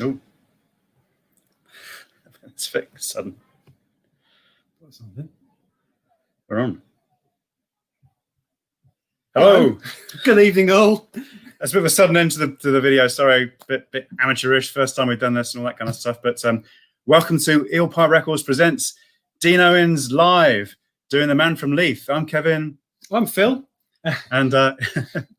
Oh, it's very sudden. We're on. Hello. Good evening, all. That's a bit of a sudden end to the video. Sorry, bit amateurish. First time we've done this and all that kind of stuff. But welcome to Eel Pie Records presents Dean Owens live doing the Man From Leith. I'm Kevin. I'm Phil. And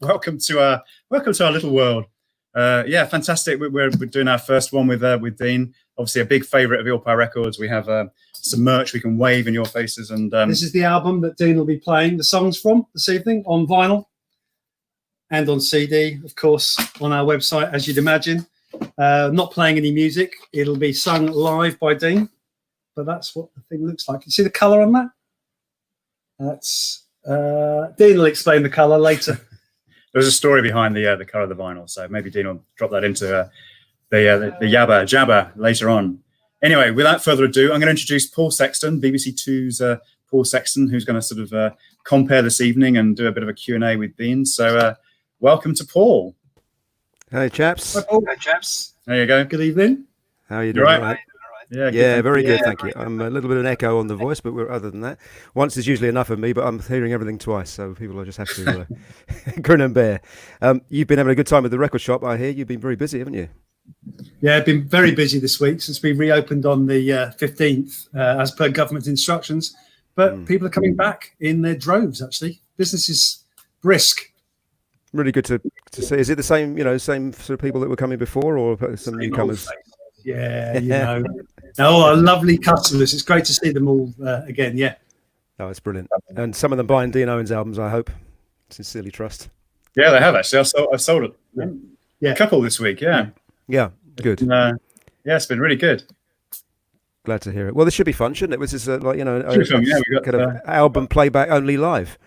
welcome to our little world. Yeah, fantastic. We're doing our first one with Dean. Obviously, a big favourite of Eel Pie Records. We have some merch we can wave in your faces. And this is the album that Dean will be playing the songs from this evening on vinyl and on CD, of course, on our website, as you'd imagine. Not playing any music. It'll be sung live by Dean. But that's what the thing looks like. You see the colour on that? That's Dean will explain the colour later. There's a story behind the colour of the vinyl, so maybe Dean will drop that into the jabber later on. Anyway, without further ado, I'm going to introduce Paul Sexton, BBC Two's Paul Sexton, who's going to sort of compare this evening and do a bit of a Q&A with Dean. So welcome to Paul. Hey, chaps. Hi, Paul. Hey, chaps. There you go. Good evening. How are you doing? Right? Right? Yeah, very good, thank you. I'm a little bit of an echo on the voice, but other than that, once is usually enough of me, but I'm hearing everything twice, so people will just have to grin and bear. You've been having a good time at the record shop, I hear. You've been very busy, haven't you? Yeah, I've been very busy this week since we reopened on the 15th, as per government instructions. But people are coming back in their droves, actually. Business is brisk. Really good to see. Is it the same, same sort of people that were coming before, or some newcomers? Yeah, all our lovely customers. It's great to see them all again. Yeah. Oh, it's brilliant. And some of them buying Dean Owens albums, I hope. Sincerely trust. Yeah, they have actually. I sold it. Yeah. A couple this week. Yeah. Yeah. Good. Yeah, it's been really good. Glad to hear it. Well, this should be fun, shouldn't it? This is we got kind of album playback only live.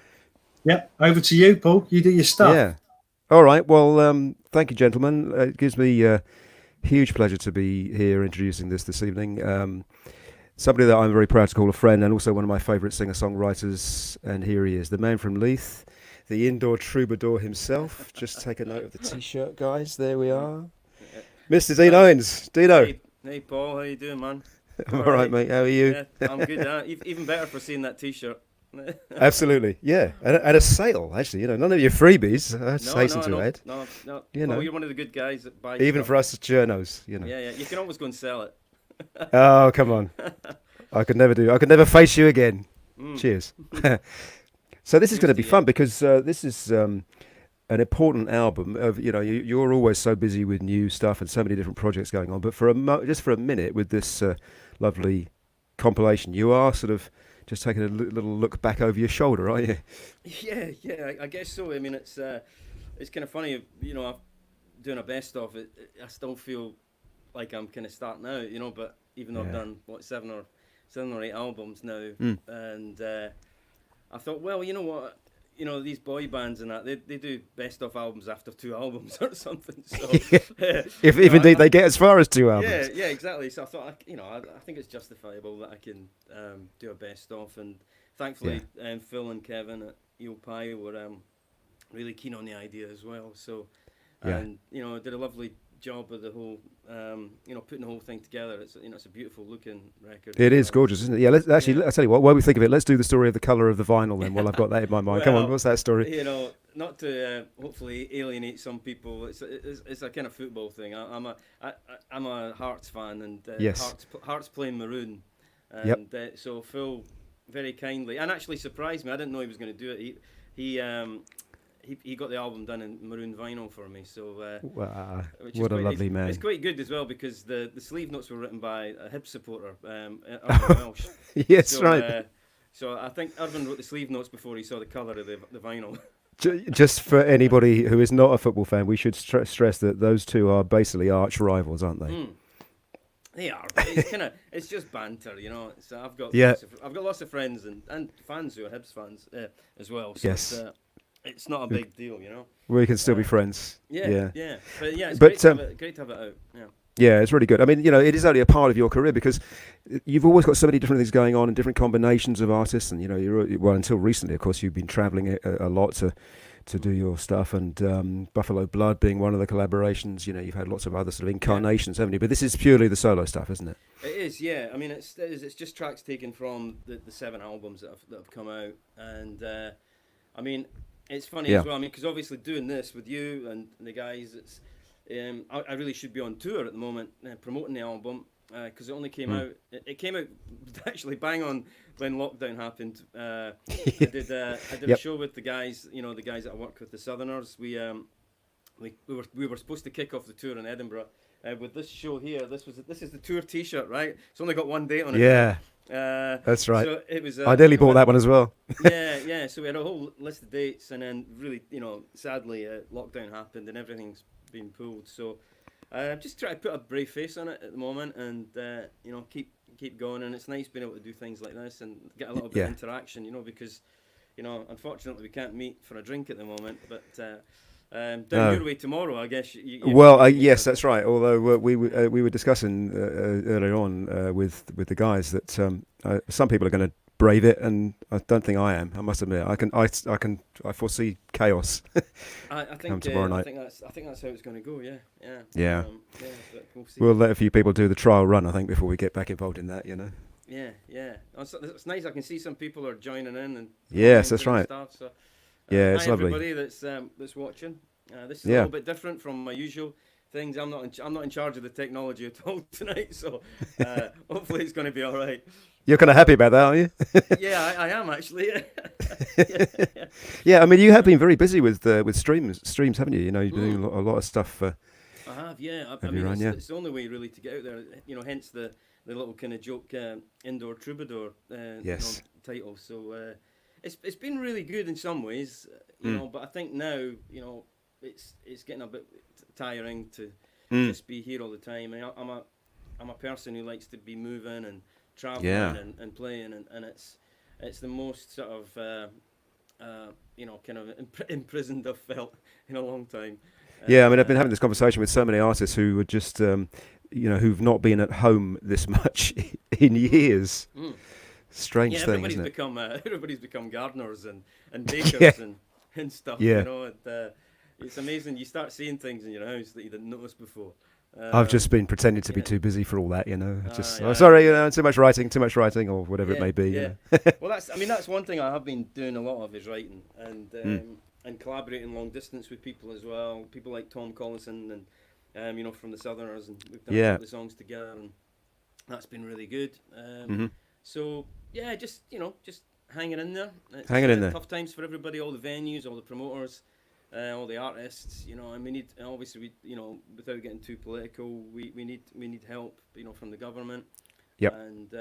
Yeah. Over to you, Paul. You do your stuff. Yeah. All right. Well, thank you, gentlemen. It gives me huge pleasure to be here introducing this evening. Somebody that I'm very proud to call a friend, and also one of my favourite singer-songwriters. And here he is, the man from Leith, the indoor troubadour himself. Just take a note of the T-shirt, guys. There we are, Mr. Dean Owens. Dino. Hey, Paul. How you doing, man? I'm all right, mate. How are you? Yeah, I'm good. Even better for seeing that T-shirt. Absolutely, yeah, and a sale actually. None of your freebies. Hasten to add. No. Well, you're one of the good guys that buy. Even stuff. for us journos, Yeah. You can always go and sell it. Oh, come on! I could never face you again. Cheers. So this is going to be fun because this is an important album. You're always so busy with new stuff and so many different projects going on. But just for a minute with this lovely compilation, you are sort of just taking a little look back over your shoulder, aren't you? Yeah, I guess so. I mean, it's kind of funny, I'm doing a best of it. I still feel like I'm kind of starting out, but even though I've done seven or eight albums now, and I thought, well, you know what, these boy bands and that they do best of albums after two albums or something. So if indeed they get as far as two albums. Yeah, exactly. So I thought, I think it's justifiable that I can do a best of, and thankfully Phil and Kevin at Eel Pie were really keen on the idea as well. So and did a lovely job of the whole putting the whole thing together. It's it's a beautiful looking record. It is gorgeous, isn't it? Yeah, I'll tell you what, while we think of it, let's do the story of the colour of the vinyl then, while I've got that in my mind. Come on, what's that story? Not to hopefully alienate some people, it's a kind of football thing. I'm a Hearts fan, and Hearts playing maroon, and so Phil very kindly, and actually surprised me, I didn't know he was going to do it. He got the album done in maroon vinyl for me, so what a lovely man. It's quite good as well because the sleeve notes were written by a Hibs supporter, Irvin Welsh. Yes, right. So I think Irvin wrote the sleeve notes before he saw the colour of the vinyl. Just for anybody who is not a football fan, we should stress that those two are basically arch rivals, aren't they? They are. It's just banter, So I've got lots of friends and fans who are Hibs fans as well. So yes. It's not a big deal, We can still be friends. Yeah. But it's great to have it out. Yeah. Yeah, it's really good. I mean, it is only a part of your career because you've always got so many different things going on and different combinations of artists. And, until recently, of course, you've been travelling a lot to to do your stuff, and Buffalo Blood being one of the collaborations. You know, you've had lots of other sort of incarnations, haven't you? But this is purely the solo stuff, isn't it? It is, yeah. I mean, it's just tracks taken from the 7 albums that have come out, and I mean, it's funny as well. I mean, because obviously doing this with you and the guys, it's I really should be on tour at the moment promoting the album. Because it only came out. It came out actually bang on when lockdown happened. I did a show with the guys. You know, the guys that I work with, the Southerners. We were supposed to kick off the tour in Edinburgh with this show here. This is the tour T-shirt, right? It's only got one date on it. Yeah, that's right. So it was. I nearly bought that one as well. yeah. So we had a whole list of dates, and then really, you know, sadly, lockdown happened and everything's been pulled. So. Just try to put a brave face on it at the moment, and you know, keep going. And it's nice being able to do things like this and get a little bit of interaction, you know, because you know, unfortunately, we can't meet for a drink at the moment. But down your way tomorrow, I guess. Yes, that's right. Although we were discussing earlier on with the guys that some people are going to brave it, and I don't think I am. I must admit, I foresee chaos. I think come tomorrow night. I think that's how it's going to go. Yeah. But we'll see. We'll let a few people do the trial run, I think, before we get back involved in that. You know. Yeah. It's nice. I can see some people are joining in and. Yes, that's right. Stuff, so, yeah, it's hi lovely. Everybody that's watching. This is a little bit different from my usual things. I'm not in charge of the technology at all tonight, so hopefully it's going to be all right. You're kind of happy about that, aren't you? Yeah, I am actually. Yeah, I mean, you have been very busy with streams, haven't you? You know, you've been doing a lot of stuff. I have, yeah. I mean, it's the only way really to get out there. You know, hence the little kind of joke indoor troubadour yes. title. So it's been really good in some ways, you know. But I think now, you know, it's getting a bit tiring to just be here all the time. I mean, I'm a person who likes to be moving and traveling and playing, and it's the most sort of you know, kind of imprisoned I've felt in a long time. Yeah, I mean, I've been having this conversation with so many artists who are just you know, who've not been at home this much in years. Strange thing, isn't it? Everybody's become gardeners and bakers and stuff. Yeah. You know, it's amazing. You start seeing things in your house that you didn't notice before. I've just been pretending to be too busy for all that, you know. Sorry, you know, too much writing, or whatever it may be. Yeah. You know? Well, that's one thing I have been doing a lot of is writing and collaborating long distance with people as well. People like Tom Collison and you know, from the Southerners, and we've done a couple of songs together, and that's been really good. So yeah, just hanging in there. Hanging in there. Tough times for everybody, all the venues, all the promoters. All the artists, you know, and we need, obviously, we, you know, without getting too political, we need help, you know, from the government. Yep. And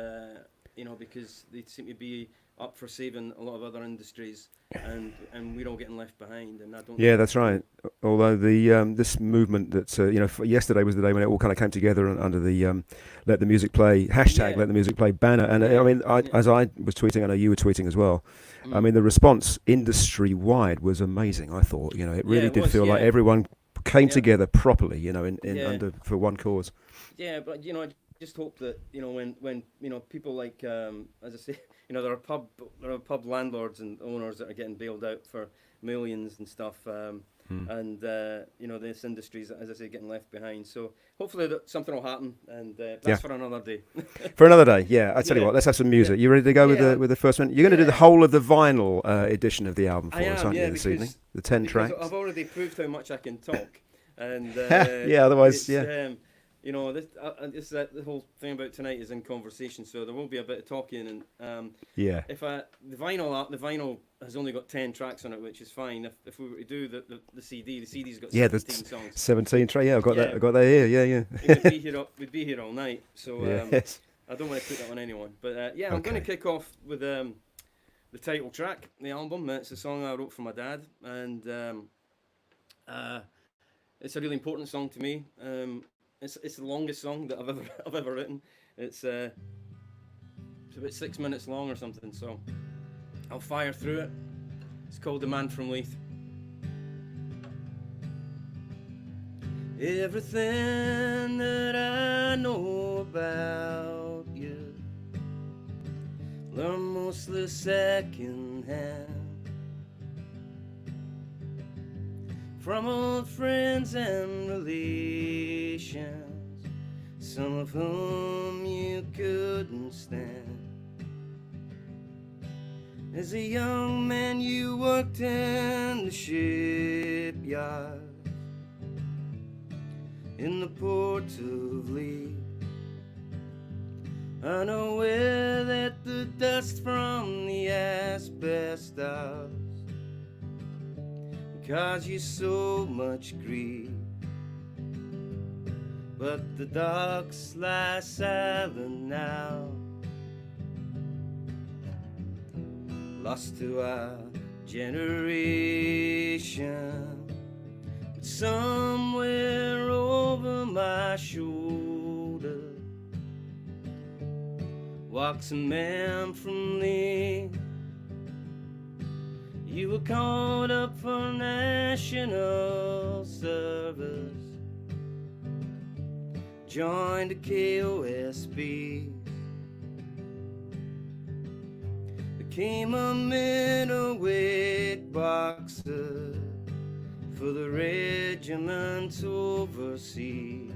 you know, because they seem to be up for saving a lot of other industries, and we're all getting left behind. And I don't. Yeah, that's right. Although the this movement that you know, yesterday was the day when it all kind of came together under the Let the Music Play hashtag Let the Music Play banner, and I mean, as I was tweeting, I know you were tweeting as well. I mean, the response industry-wide was amazing. I thought, you know, it really did feel like everyone came together properly, you know, in under for one cause. Yeah, but you know, I just hope that, you know, when you know, people like as I say, you know, there are pub landlords and owners that are getting bailed out for millions and stuff, and you know, this industry's, as I say, getting left behind. So hopefully something will happen, and that's for another day. For another day, yeah. I tell you what, let's have some music. You ready to go with the first one? You're going to do the whole of the vinyl edition of the album for us, aren't you, this evening? The 10 tracks. I've already proved how much I can talk, and otherwise, you know, this the whole thing about tonight is in conversation, so there will be a bit of talking, and if the vinyl has only got 10 tracks on it, which is fine. If we were to do the CD's got 17 songs. 17 tracks. I've got that here. Yeah. We'd be here all night. So I don't want to put that on anyone, but I'm going to kick off with the title track, the album. It's a song I wrote for my dad, and it's a really important song to me. It's the longest song that I've ever written. It's about 6 minutes long or something, so I'll fire through it. It's called The Man From Leith. Everything that I know about you, learn mostly second hand. from old friends and relations, some of whom you couldn't stand. As a young man you worked in the shipyard in the port of Leith, unaware that the dust from the asbestos caused you so much grief. But the docks lie silent now, lost to our generation. But somewhere over my shoulder walks a man from Leith. You were called up for national service, joined the KOSB, became a middleweight boxer for the regiment overseas.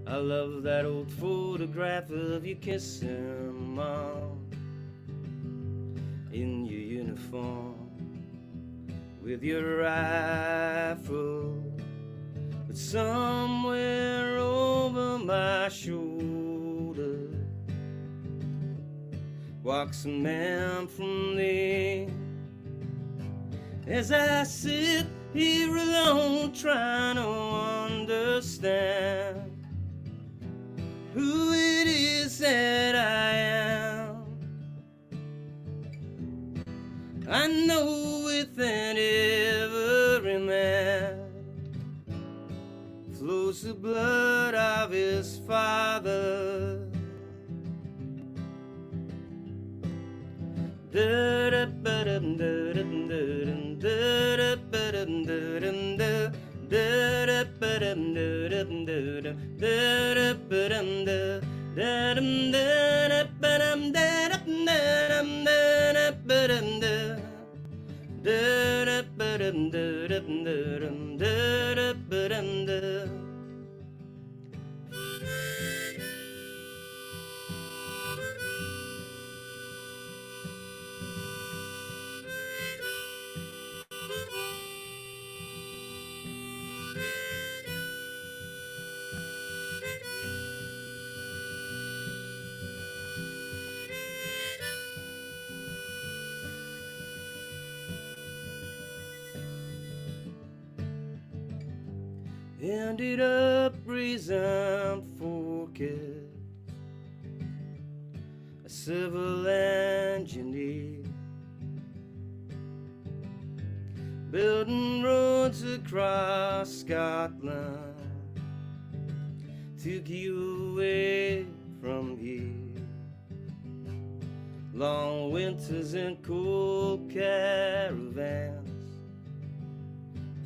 I love that old photograph of you kissing Mom in your uniform with your rifle. But somewhere over my shoulder walks a man from Leith. As I sit here alone trying to understand who it is that I am, I know within every man flows the blood of his father. Ended up raising 4 kids, a civil engineer, building roads across Scotland, took you away from here. Long winters and cold caravans,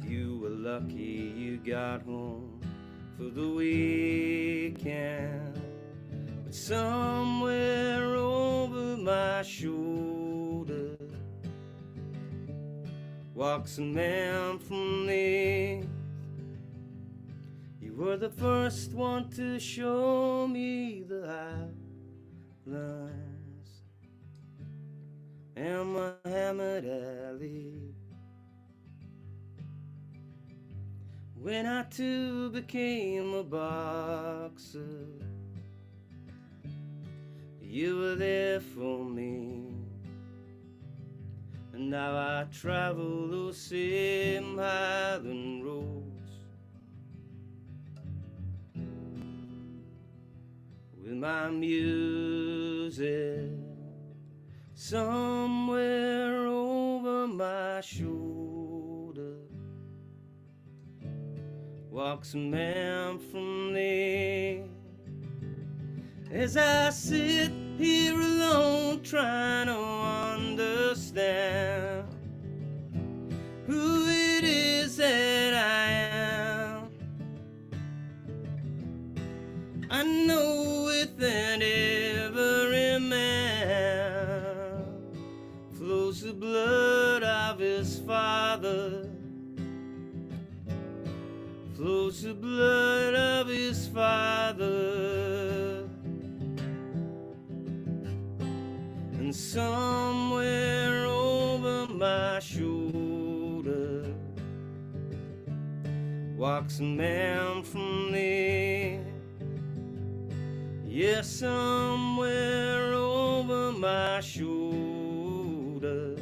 you were lucky you got home for the weekend. But somewhere over my shoulder walks a man from Leith. You were the first one to show me the highlands and Muhammad Ali. When I too became a boxer, you were there for me. And now I travel those same highland roads with my music somewhere over my shoulder walks a man from Leith. As I sit here alone trying to understand who it is that I am, I know within every man flows the blood of his father. the blood of his father. And somewhere over my shoulder walks a man from Leith. Yeah, somewhere over my shoulder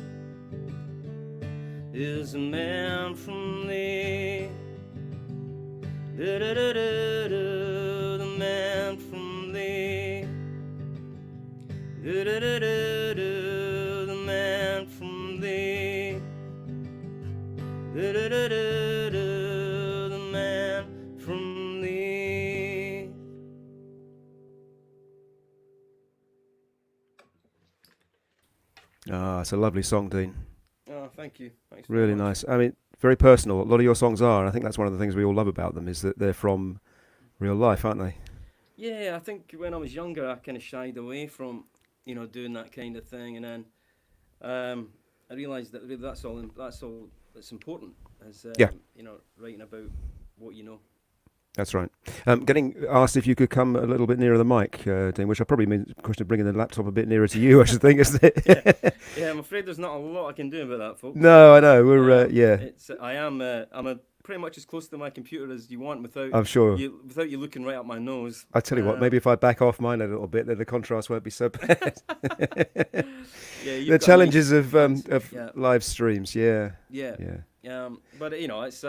is a man from Leith. Da-da-da-da-da, the man from Leith. Da-da-da-da-da, the man from Leith. Da-da-da-da-da, the man from Leith. Ah, it's a lovely song, Dean. Oh, thank you. Thanks very Really much. nice. I mean, very personal. A lot of your songs are, and I think that's one of the things we all love about them is that they're from real life, aren't they? Yeah, I think when I was younger, I kind of shied away from, doing that kind of thing, and then I realised that really that's all that's important. Is Yeah. writing about what you know. That's right. Getting asked if you could come a little bit nearer the mic, Dean, which I probably means a question of bringing the laptop a bit nearer to you, I should think, isn't it? Yeah, I'm afraid there's not a lot I can do about that, folks. No, I know. We're yeah. I'm pretty much as close to my computer as you want without I'm sure. without you looking right up my nose. I tell you what, maybe if I back off mine a little bit, then the contrast won't be so bad. Yeah, The challenges of yeah. live streams, yeah. Yeah. But it's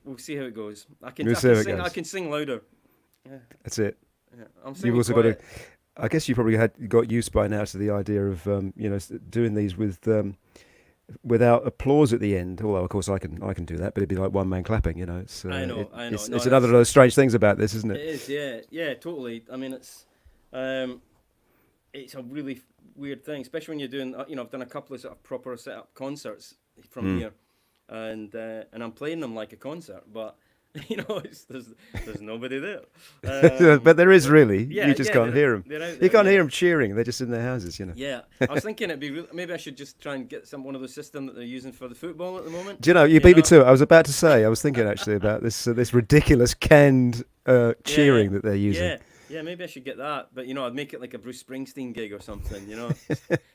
we'll see how it goes. I can We'll see how it sing. goes. I can sing louder. Yeah. That's it. Yeah. I'm singing You've also got to. quiet. I guess you probably got used by now to the idea of doing these with without applause at the end. Although of course I can do that, but it'd be like one man clapping. It's I know. It's, No, it's another of those strange things about this, isn't It it? is, yeah, totally. I mean, it's a really weird thing, especially when you're doing. I've done a couple of sort of proper set up concerts from here, and I'm playing them like a concert, but there's nobody there. But there is really. Yeah, you just can't hear them. You can't hear them cheering. They're just in their houses. Yeah, I was thinking it'd be maybe I should just try and get one of those systems that they're using for the football at the moment. Do you know? You beat me to it. I was about to say. I was thinking actually about this ridiculous canned cheering that they're using. Yeah, maybe I should get that. But I'd make it like a Bruce Springsteen gig or something.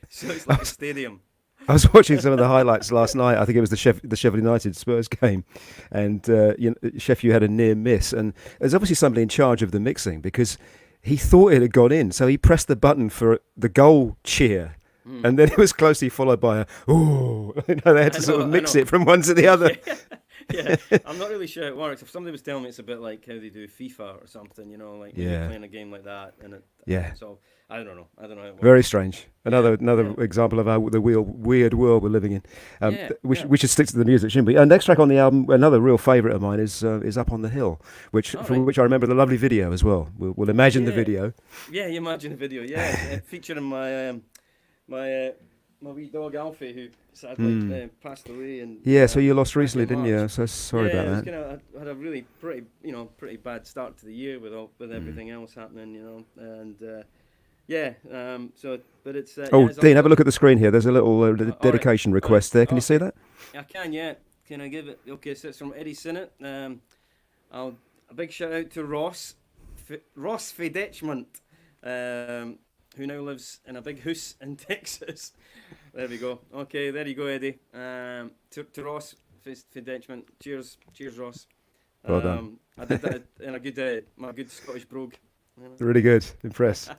So it's like a stadium. I was watching some of the highlights last night. I think it was the Sheffield United Spurs game, and Sheffield had a near miss. And there's obviously somebody in charge of the mixing because he thought it had gone in, so he pressed the button for the goal cheer, and then it was closely followed by a "ooh." They had to sort of mix it from one to the other. Yeah, I'm not really sure it works. If somebody was telling me it's a bit like how they do FIFA or something, like you're playing a game like that, and so I don't know. How it works. Very strange. Another example of the weird world we're living in. We should stick to the music, shouldn't we? And next track on the album, another real favourite of mine is "Up on the Hill," which which I remember the lovely video as well. We'll imagine the video. Yeah, you imagine the video. Yeah, featuring my my wee dog Alfie, who sadly passed away. And so you lost recently, didn't you? So sorry about that. I had a really pretty bad start to the year with everything else happening, and but it's. Dean, have a look at the screen here. There's a little dedication request there. Can you see that? I can, yeah. Can I give it? Okay, so it's from Eddie Sinnott. A big shout out to Ross Fedetchment, who now lives in a big house in Texas. There we go. Okay, there you go, Eddie. To Ross Fedetchment. Cheers, Ross. Well done. I did that in my good Scottish brogue. Really good. Impressed.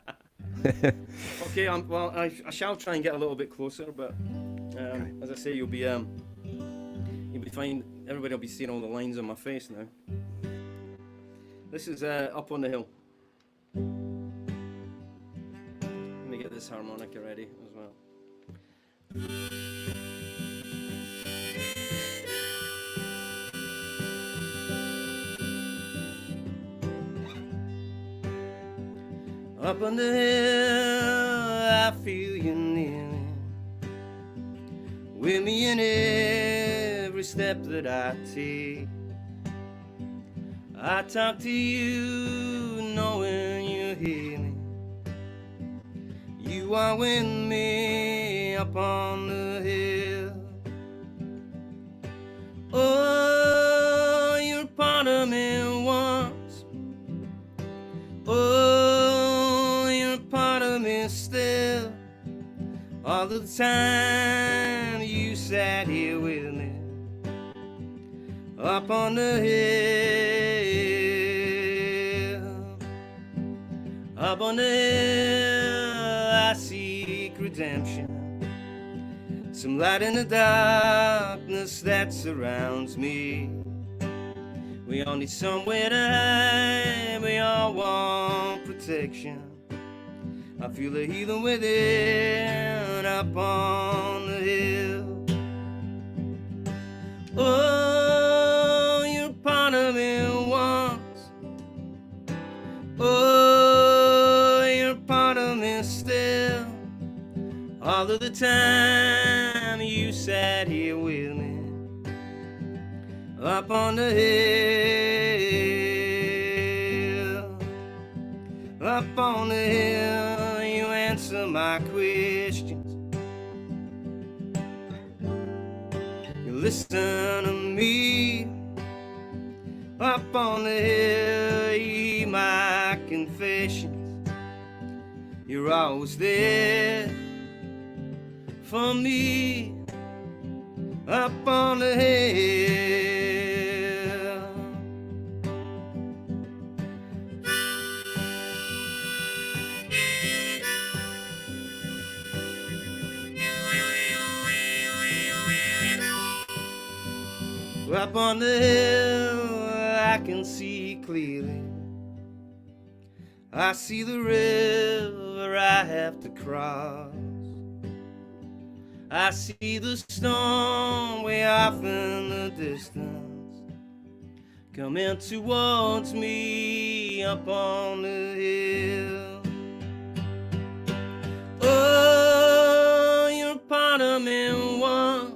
Okay, I shall try and get a little bit closer, but as I say, you'll be fine. Everybody will be seeing all the lines on my face now. This is Up on the Hill. Let me get this harmonica ready as well. Up on the hill, I feel you near me, with me in every step that I take. I talk to you, knowing you hear me. You are with me up on the hill. Oh, you're part of me Oh, you're part of me still. All the time you sat here with me, up on the hill. Up on the hill I seek redemption, some light in the darkness that surrounds me. We all need somewhere to hide, we all want protection. I feel the healing within, up on the hill. Oh, you're part of me once. Oh, you're part of me still. All of the time you sat here with me, up on the hill. Up on the hill, you answer my questions. You listen to me. Up on the hill, you hear my confessions. You're always there for me. Up on the hill. Up on the hill, I can see clearly. I see the river I have to cross. I see the storm way off in the distance, coming towards me up on the hill. Oh, you're part of me once.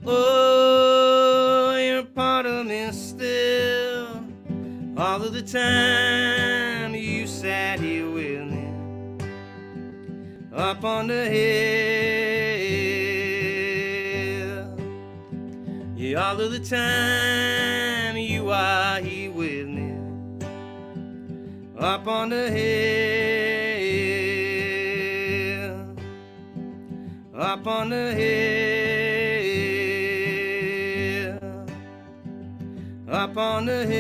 Oh, you're part of me still. All of the time you sat here with me, up on the hill. Yeah, all of the time you are here with me, up on the hill. Up on the hill. Up on the hill.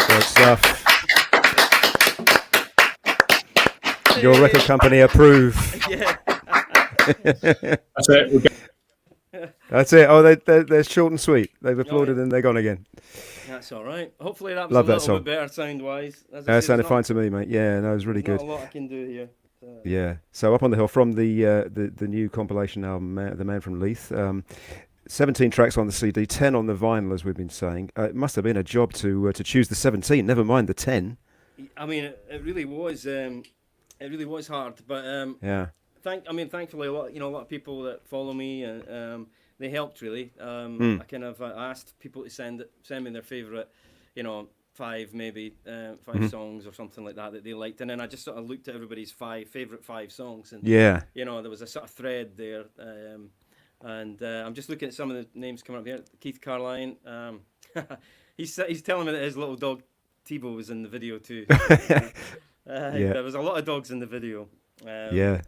Great stuff. Your record company approve. Yeah. That's it. We'll get- That's it. Oh, they're short and sweet. They've applauded and they're gone again. That's all right. Hopefully that was Love a that little song. bit better sound-wise. As I That say, sounded there's fine to me, mate. Yeah, no, it was really not good. a lot I can do here. Yeah. So Up on the Hill from the new compilation album, The Man From Leith. 17 tracks on the CD, 10 on the vinyl, as we've been saying. It must have been a job to choose the 17. Never mind the 10. I mean, it really was. It really was hard, but Yeah. thankfully, a lot of people that follow me, they helped really. I kind of asked people to send me their favorite, five songs or something like that they liked, and then I just sort of looked at everybody's favorite five songs, and Yeah. there was a sort of thread there. And I'm just looking at some of the names coming up here. Keith Carline, he's telling me that his little dog Tebow was in the video too. Yeah. There was a lot of dogs in the video. Yeah.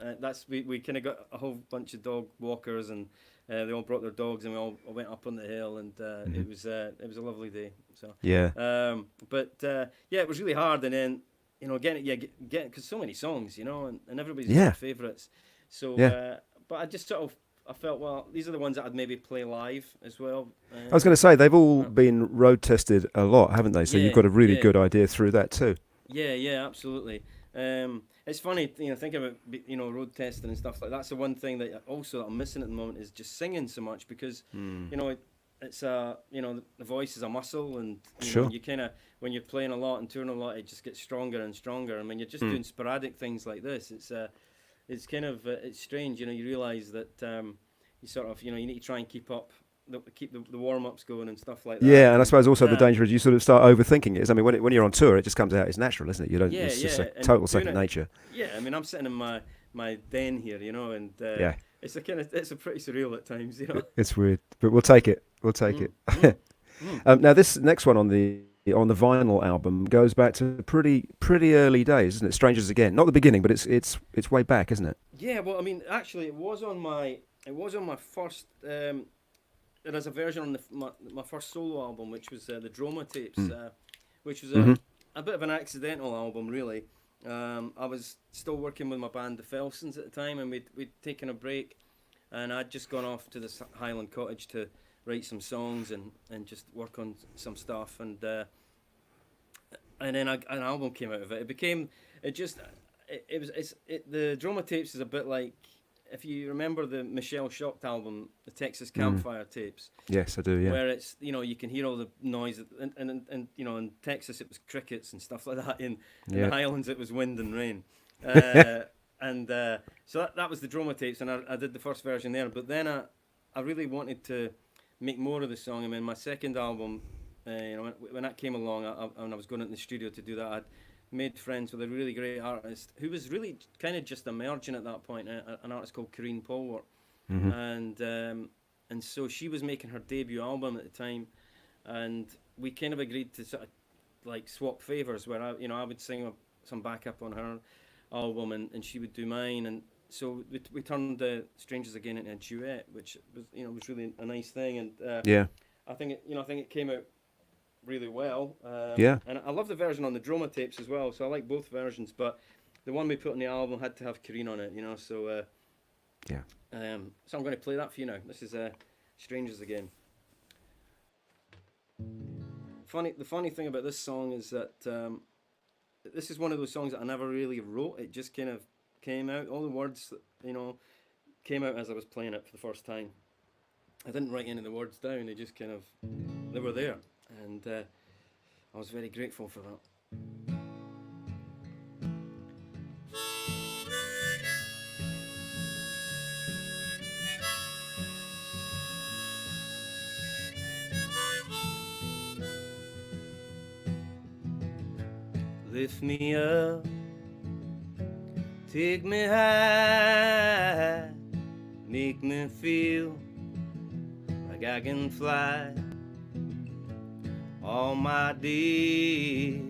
We kind of got a whole bunch of dog walkers, and they all brought their dogs, and we all went up on the hill, and it was a lovely day. So Yeah. it was really hard, and then getting because so many songs, and everybody's Yeah. got favorites. So but I just sort of. I felt, well, these are the ones that I'd maybe play live as well. I was going to say, they've all been road tested a lot, haven't they? So Yeah, you've got a really yeah. good idea through that too. Yeah, absolutely. It's funny, thinking about road testing and stuff like that. That's the one thing that also that I'm missing at the moment is just singing so much because it's the voice is a muscle, and Sure. you kind of when you're playing a lot and touring a lot, it just gets stronger and stronger. And when you're just doing sporadic things like this, it's kind of it's strange. You realise that you sort of you need to try and keep the warm ups going and stuff like that. Yeah, and I suppose also the danger is you sort of start overthinking it. I mean, when you're on tour, it just comes out. It's natural, isn't it? You don't. It's just a and total doing second it- nature. Yeah, I mean, I'm sitting in my den here, and it's a pretty surreal at times, you know. It's weird, but we'll take it. We'll take it. Now this next one on the vinyl album goes back to pretty early days, isn't it? Strangers Again, not the beginning, but it's way back, isn't it? Yeah, well, I mean, actually, it was on my first. There's a version on my first solo album, which was the Droma tapes, which was a bit of an accidental album, really. I was still working with my band, the Felsons, at the time, and we'd taken a break, and I'd just gone off to this Highland cottage to write some songs and just work on some stuff, and then an album came out of it. The Droma tapes is a bit like, if you remember the Michelle Shocked album, the Texas Campfire tapes. Yes, I do. Yeah. Where it's, you know, you can hear all the noise, and you know, in Texas it was crickets and stuff like that. In the Highlands it was wind and rain. So that was the Droma tapes, and I did the first version there. But then I really wanted to make more of the song. I mean, my second album, when that came along, and I was going into the studio to do that, I'd made friends with a really great artist who was really kind of just emerging at that point, an artist called Corrine Polwart. And so she was making her debut album at the time, and we kind of agreed to sort of like swap favors, where I would sing some backup on her album, and she would do mine, and so we turned Strangers Again into a duet, which was really a nice thing, and I think it came out really well. And I love the version on the Droma tapes as well, so I like both versions, but the one we put on the album had to have Corrine on it, so so I'm going to play that for you now. This is Strangers Again. The funny thing about this song is that this is one of those songs that I never really wrote. It just kind of came out. All the words, came out as I was playing it for the first time. I didn't write any of the words down. They just they were there. And I was very grateful for that. Lift me up, take me high, make me feel like I can fly. All my days,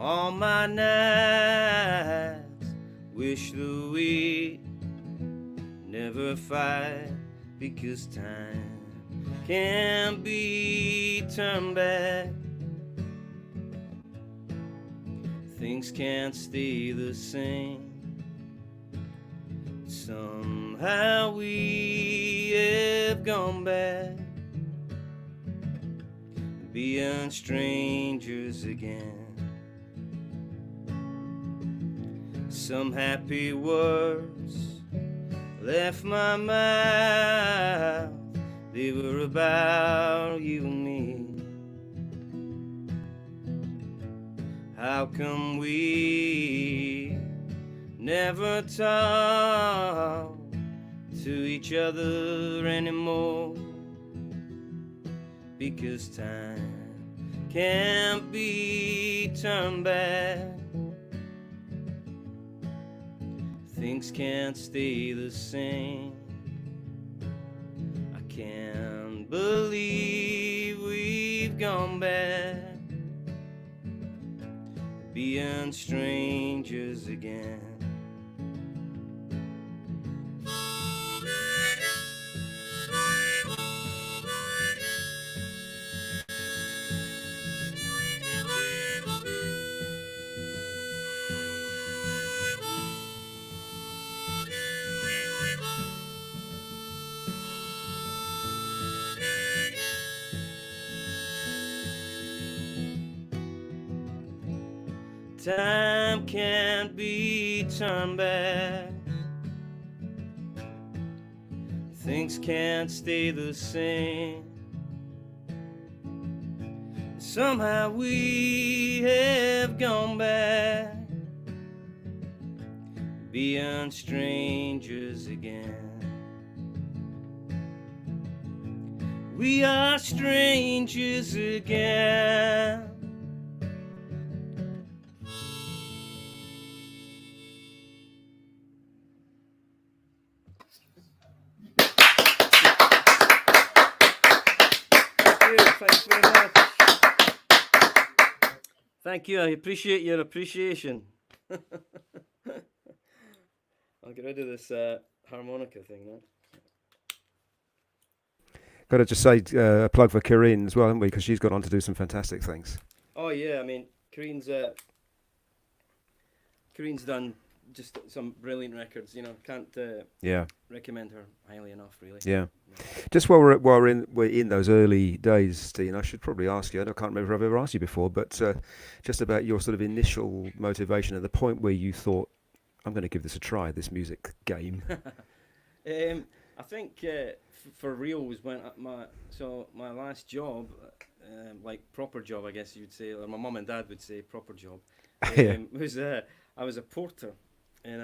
all my nights, wish that we never fight, because time can't be turned back. Things can't stay the same. Somehow we have gone back, being strangers again. Some happy words left my mouth. They were about you and me. How come we never talk to each other anymore? Because time can't be turned back. Things can't stay the same. I can't believe we've gone back, being strangers again. Time can't be turned back. Things can't stay the same. Somehow we have gone back, being strangers again. We are strangers again. you. Thanks very much. Thank you. I appreciate your appreciation. I'll get rid of this harmonica thing now. Got to just say a plug for Corinne as well, haven't we? Because she's gone on to do some fantastic things. Oh yeah, I mean, Corinne's done just some brilliant records. You know, can't recommend her highly enough, really. Yeah. Just while we're in those early days, Dean, I should probably ask you. I can't remember if I've ever asked you before, but just about your sort of initial motivation at the point where you thought, I'm going to give this a try, this music game. I think for real was when my last job, like proper job, I guess you'd say, or my mum and dad would say proper job, was I was a porter in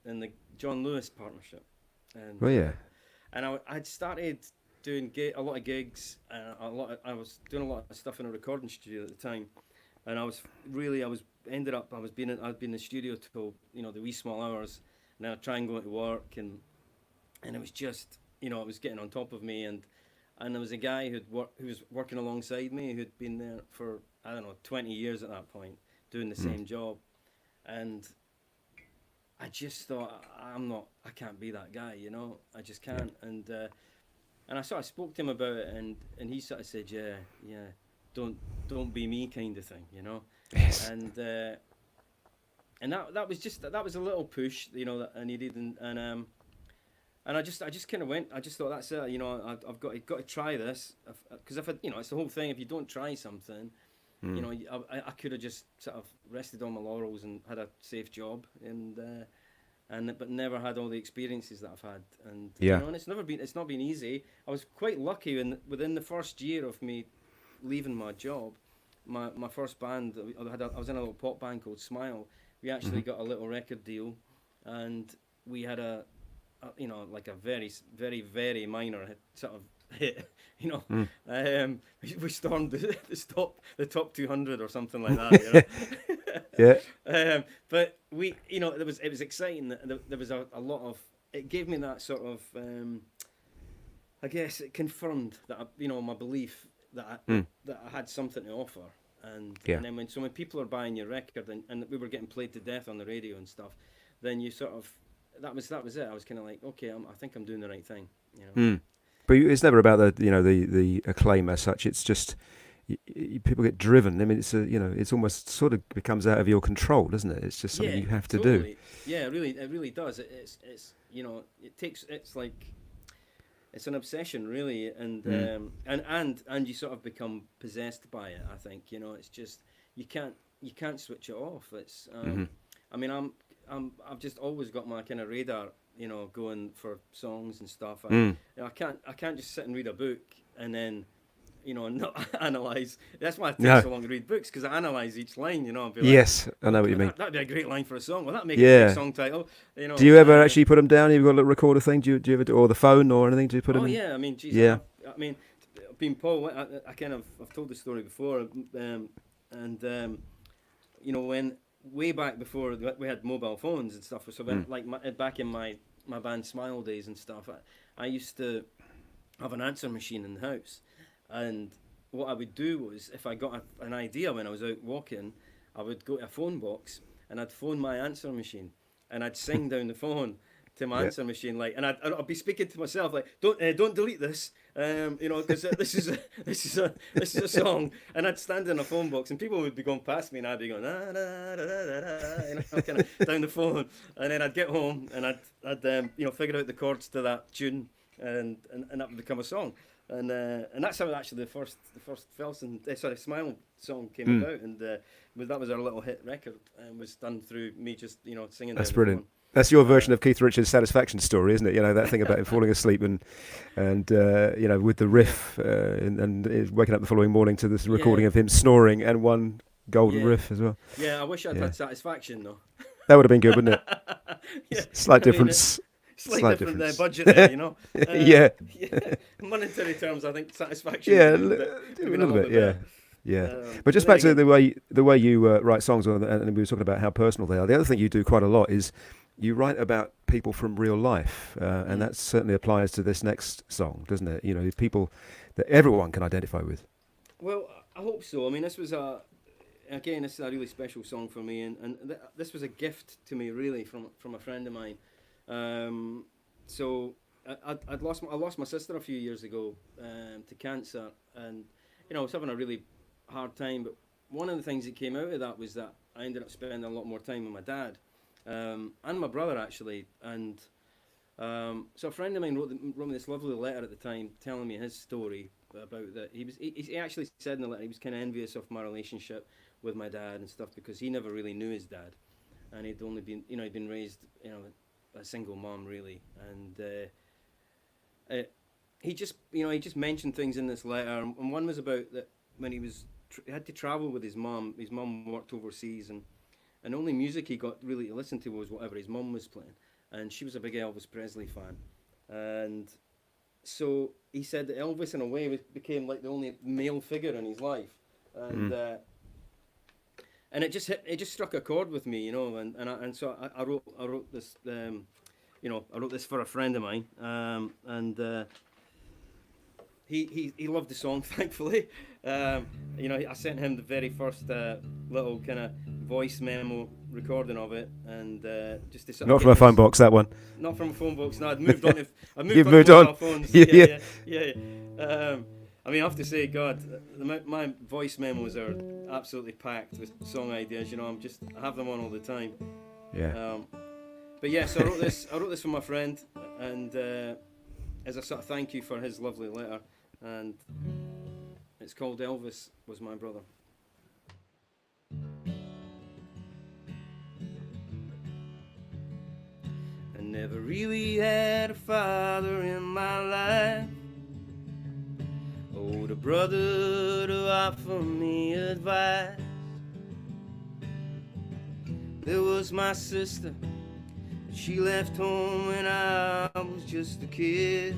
the John Lewis partnership. And, and I'd started doing a lot of gigs, and I was doing a lot of stuff in a recording studio at the time, and I'd been in the studio till the wee small hours, and then I'd try and go to work, and it was just it was getting on top of me, and there was a guy who was working alongside me who'd been there for 20 years at that point doing the same job, and I just thought I can't be that guy, I just can't. And I sort of spoke to him about it, and he sort of said, yeah, don't be me, kind of thing, Yes. And that was a little push, that I needed, and I just kind of went. I just thought, that's it, I've got to try this, because if it's the whole thing. If you don't try something, I could have just sort of rested on my laurels and had a safe job, but never had all the experiences that I've had, and and it's not been easy. I was quite lucky within the first year of me leaving my job, my first band. I was in a little pop band called Smile. We actually got a little record deal, and we had like a very, very, very minor sort of hit, we stormed the top 200 or something like that. Yeah. But it was exciting. There was a lot of. It gave me that sort of. I guess it confirmed that my belief that I had something to offer, and then when people are buying your record and we were getting played to death on the radio and stuff, then you sort of. That was it. I was kind of like, okay, I think I'm doing the right thing. But it's never about the acclaim as such. It's just people get driven. I mean, it's almost sort of becomes out of your control, doesn't it? It's just something you have to do. Yeah, it really does. It's it's an obsession, really, and you sort of become possessed by it. I think it's just you can't switch it off. It's I mean I've just always got my kind of radar, going for songs and stuff. I can't just sit and read a book and then, not analyze. That's why it takes so long to read books, because I analyze each line, and be like, yes, I know what you mean. That'd be a great line for a song. Well, that'd make a great song title. Do you ever actually put them down? Have you got a little recorder thing? Do you ever do, or the phone or anything? Do you put them? Oh yeah, I mean, geez, I mean, being Paul, I've told the story before, when. Way back before we had mobile phones and stuff, so back in my band Smile days and stuff, I used to have an answer machine in the house, and what I would do was, if I got an idea when I was out walking, I would go to a phone box and I'd phone my answer machine and I'd sing down the phone to my answer machine, and I'd be speaking to myself like, don't delete this, because this is a song, and I'd stand in a phone box and people would be going past me and I'd be going da, da, da, da, da, kind of down the phone, and then I'd get home and I'd figure out the chords to that tune, and that would become a song, and that's how actually the first Smile song came about, and that was our little hit record, and was done through me just singing. That's down brilliant. The phone. That's your version of Keith Richards' Satisfaction story, isn't it? That thing about him falling asleep and with the riff and waking up the following morning to this recording of him snoring and one golden riff as well. Yeah, I wish I'd had Satisfaction though. That would have been good, wouldn't it? Slight difference. Slight different budget there, Yeah. Monetary terms, I think Satisfaction. Yeah, a little bit. Yeah. But just back to the way you write songs, and we were talking about how personal they are. The other thing you do quite a lot is you write about people from real life, and that certainly applies to this next song, doesn't it? You know, people that everyone can identify with. Well, I hope so. I mean, this is a really special song for me, and this was a gift to me, really, from a friend of mine. So I lost my sister a few years ago to cancer, and I was having a really hard time. But one of the things that came out of that was that I ended up spending a lot more time with my dad and my brother, actually. And so a friend of mine wrote me this lovely letter at the time, telling me his story about that. He actually said in the letter he was kind of envious of my relationship with my dad and stuff, because he never really knew his dad, and he'd only been he'd been raised a single mom, really. And he just mentioned things in this letter, and one was about that when he had to travel with his mom. His mom worked overseas, and the only music he got really to listen to was whatever his mom was playing, and she was a big Elvis Presley fan. And so he said that Elvis, in a way, became like the only male figure in his life, and it just struck a chord with me, and so I wrote this, I wrote this for a friend of mine, and he loved the song, thankfully. I sent him the very first little kind of voice memo recording of it, and just to sort of Not from a phone box, that one. Not from a phone box. No, I'd moved on. You've moved on. Phones. Yeah. I mean, I have to say, God, my voice memos are absolutely packed with song ideas. I have them on all the time. Yeah. But yeah, so I wrote this for my friend, and as a sort of thank you for his lovely letter, and it's called "Elvis Was My Brother." I never really had a father in my life, older brother to offer me advice. There was my sister, but she left home when I was just a kid.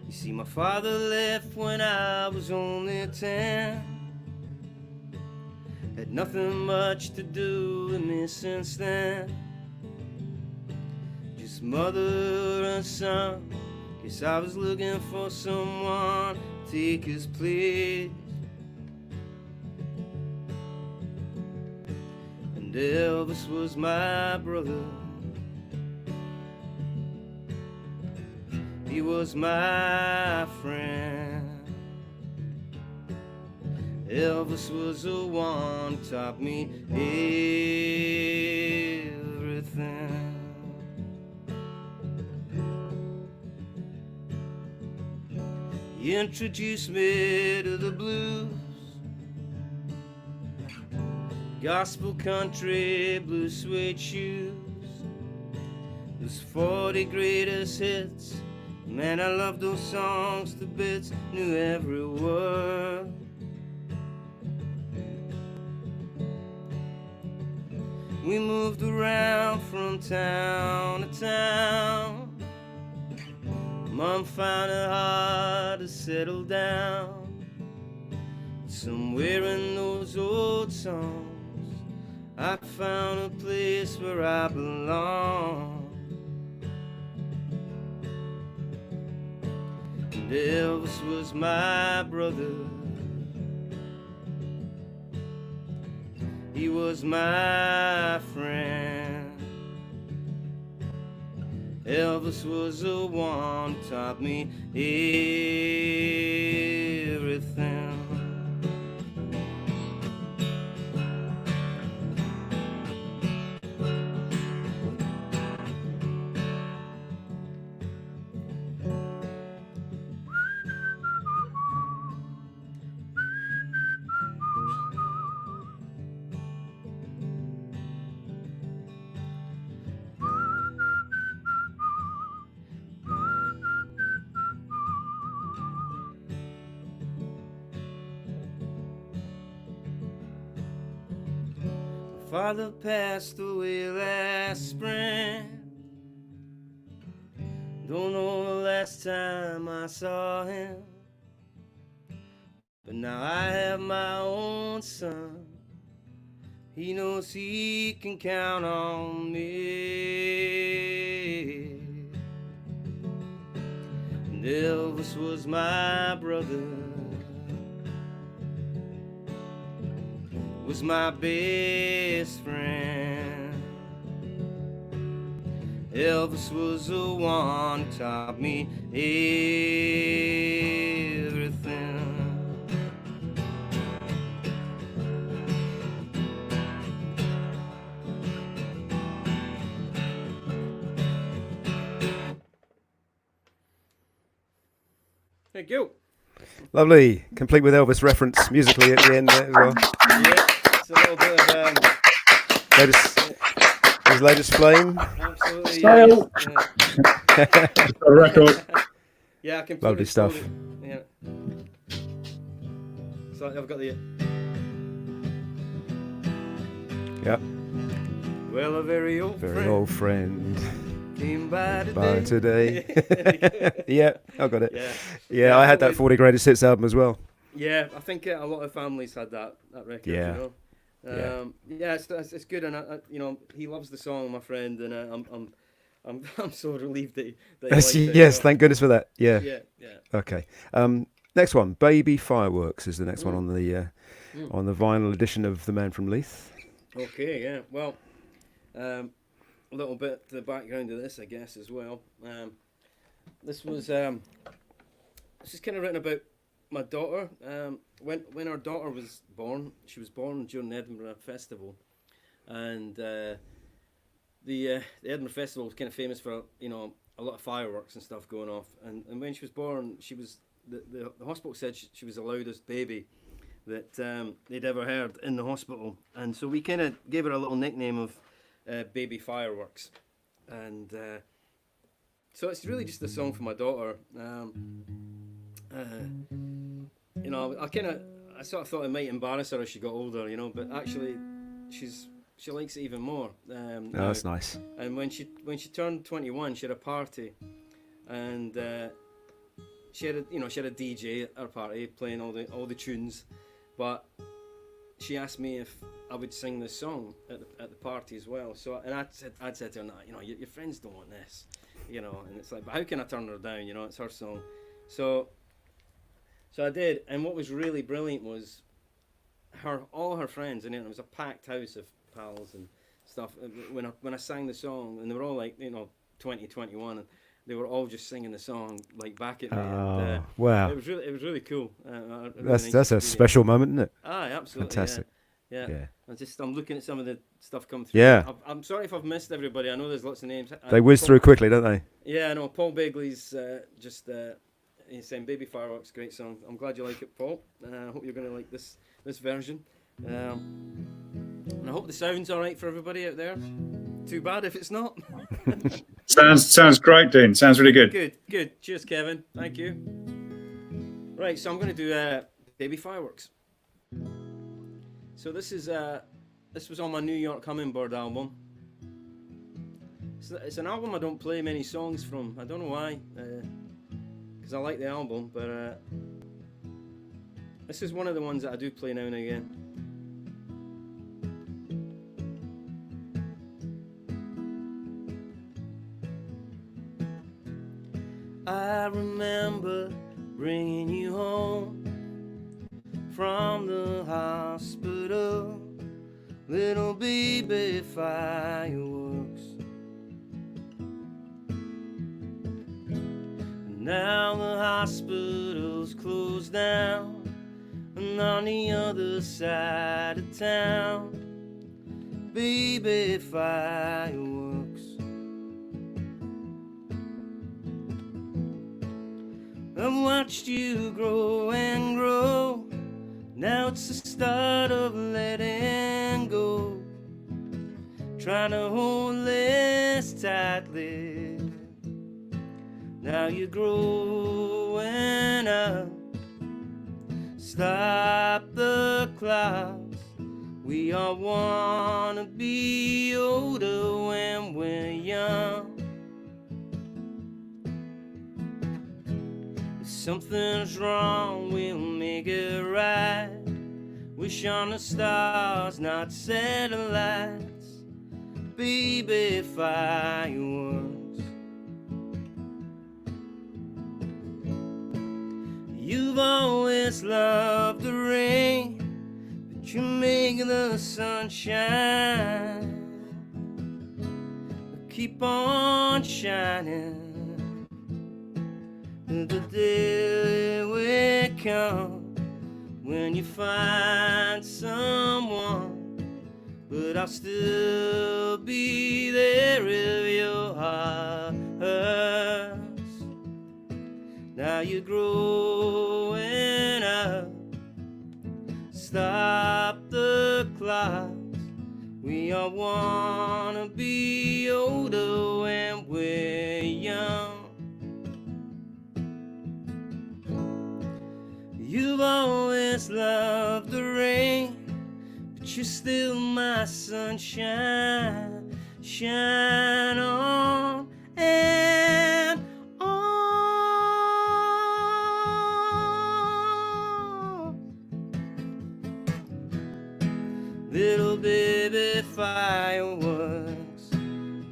You see, my father left when I was only 10. Had nothing much to do with me since then. Just mother and son. Guess I was looking for someone to take his place. And Elvis was my brother. He was my friend. Elvis was the one who taught me everything. He introduced me to the blues, gospel, country, blue suede shoes, those 40 greatest hits. Man, I loved those songs to bits, knew every word. We moved around from town to town. Mom found it hard to settle down. Somewhere in those old songs, I found a place where I belong. And Elvis was my brother. He was my friend. Elvis was the one who taught me everything. Father passed away last spring. Don't know the last time I saw him, but now I have my own son. He knows he can count on me. And Elvis was my brother, was my best friend. Elvis was the one who taught me everything. Thank you. Lovely, complete with Elvis reference musically at the end there as well. Yeah, it's a little bit of His latest flame. absolutely. Style. Yeah. A record. Yeah, I can. Lovely stuff. Yeah. So I've got the. Yep, Well, a very old very friend old friend. came by today. By today. Yeah, I got it. Yeah. Yeah, I had that 40 Greatest Hits album as well. Yeah, I think a lot of families had that record. Yeah. You know? Yeah, it's good, and you know, he loves the song, my friend, and I'm so relieved that he liked it. Yes, So, thank goodness for that. Yeah. yeah. Okay. Next one, Baby Fireworks is the next one on the vinyl edition of The Man From Leith. Okay, yeah. Well, a little bit the background of this, I guess, as well. This was this is kind of written about my daughter. When our daughter was born, she was born during the Edinburgh Festival, and the Edinburgh Festival was kind of famous for, you know, a lot of fireworks and stuff going off. And when she was born, she was the hospital said she was the loudest baby that they'd ever heard in the hospital, and so we kind of gave her a little nickname of Baby Fireworks, and so it's really just a song for my daughter. You know, I sort of thought it might embarrass her as she got older, you know, but actually she likes it even more. Oh, that's nice. And when she turned 21, she had a party, and she had a DJ at her party playing all the tunes, but she asked me if I would sing this song at the party as well. So, and I'd said to her, "No, you know, your friends don't want this, you know." And it's like, but how can I turn her down? You know, it's her song. So I did, and what was really brilliant was all her friends, and it was a packed house of pals and stuff. When I sang the song, and they were all like, you know, 20, 21, and they were all just singing the song like back at me. And, wow. It was really cool. That's a special moment, isn't it? Absolutely. Fantastic. Yeah. I'm looking at some of the stuff come through. Yeah. I'm sorry if I've missed everybody. I know there's lots of names. They whiz through quickly, don't they? Yeah, I know. Paul Begley's he's saying Baby Fireworks, great song. I'm glad you like it, Paul. I hope you're going to like this version. And I hope the sound's all right for everybody out there. Too bad if it's not. Sounds great, Dean. Sounds really good. Good. Cheers, Kevin. Thank you. Right, so I'm going to do Baby Fireworks. So this was on my New York Hummingbird album. It's an album I don't play many songs from. I don't know why, because I like the album, but this is one of the ones that I do play now and again. I remember bringing you home from the hospital, little baby fireworks. Now the hospital's closed down, and on the other side of town, baby fireworks. I've watched you grow and grow. Now it's the start of letting go. Trying to hold less tightly. Now you're growing up. Stop the clouds. We all wanna be older when we're young. If something's wrong, we'll make it right. Wish on the stars, not satellites. Baby, fireworks. You've always loved the rain, but you make the sun shine. Keep on shining. The day will come when you find someone, but I'll still be there if your heart hurts. Now you're growing up. Stop the clock. We all wanna be older when we're young. You've always loved the rain, but you're still my sunshine. Shine on and on. Little baby fireworks,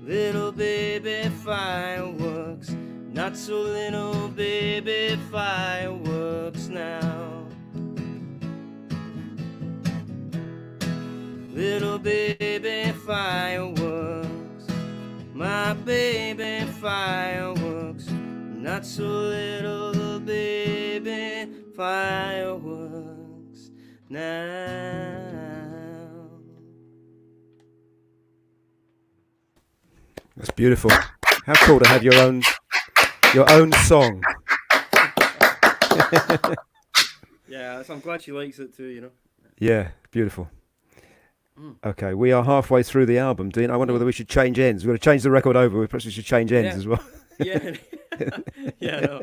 little baby fireworks, not so little baby fireworks now. Little baby fireworks, my baby fireworks, not so little baby fireworks now. That's beautiful. How cool to have your own song. Yeah, so I'm glad she likes it too, you know. Yeah, beautiful. Okay, we are halfway through the album, Dean. I wonder whether we should change ends. We've got to change the record over. We probably should change ends as well. Yeah. Yeah, no.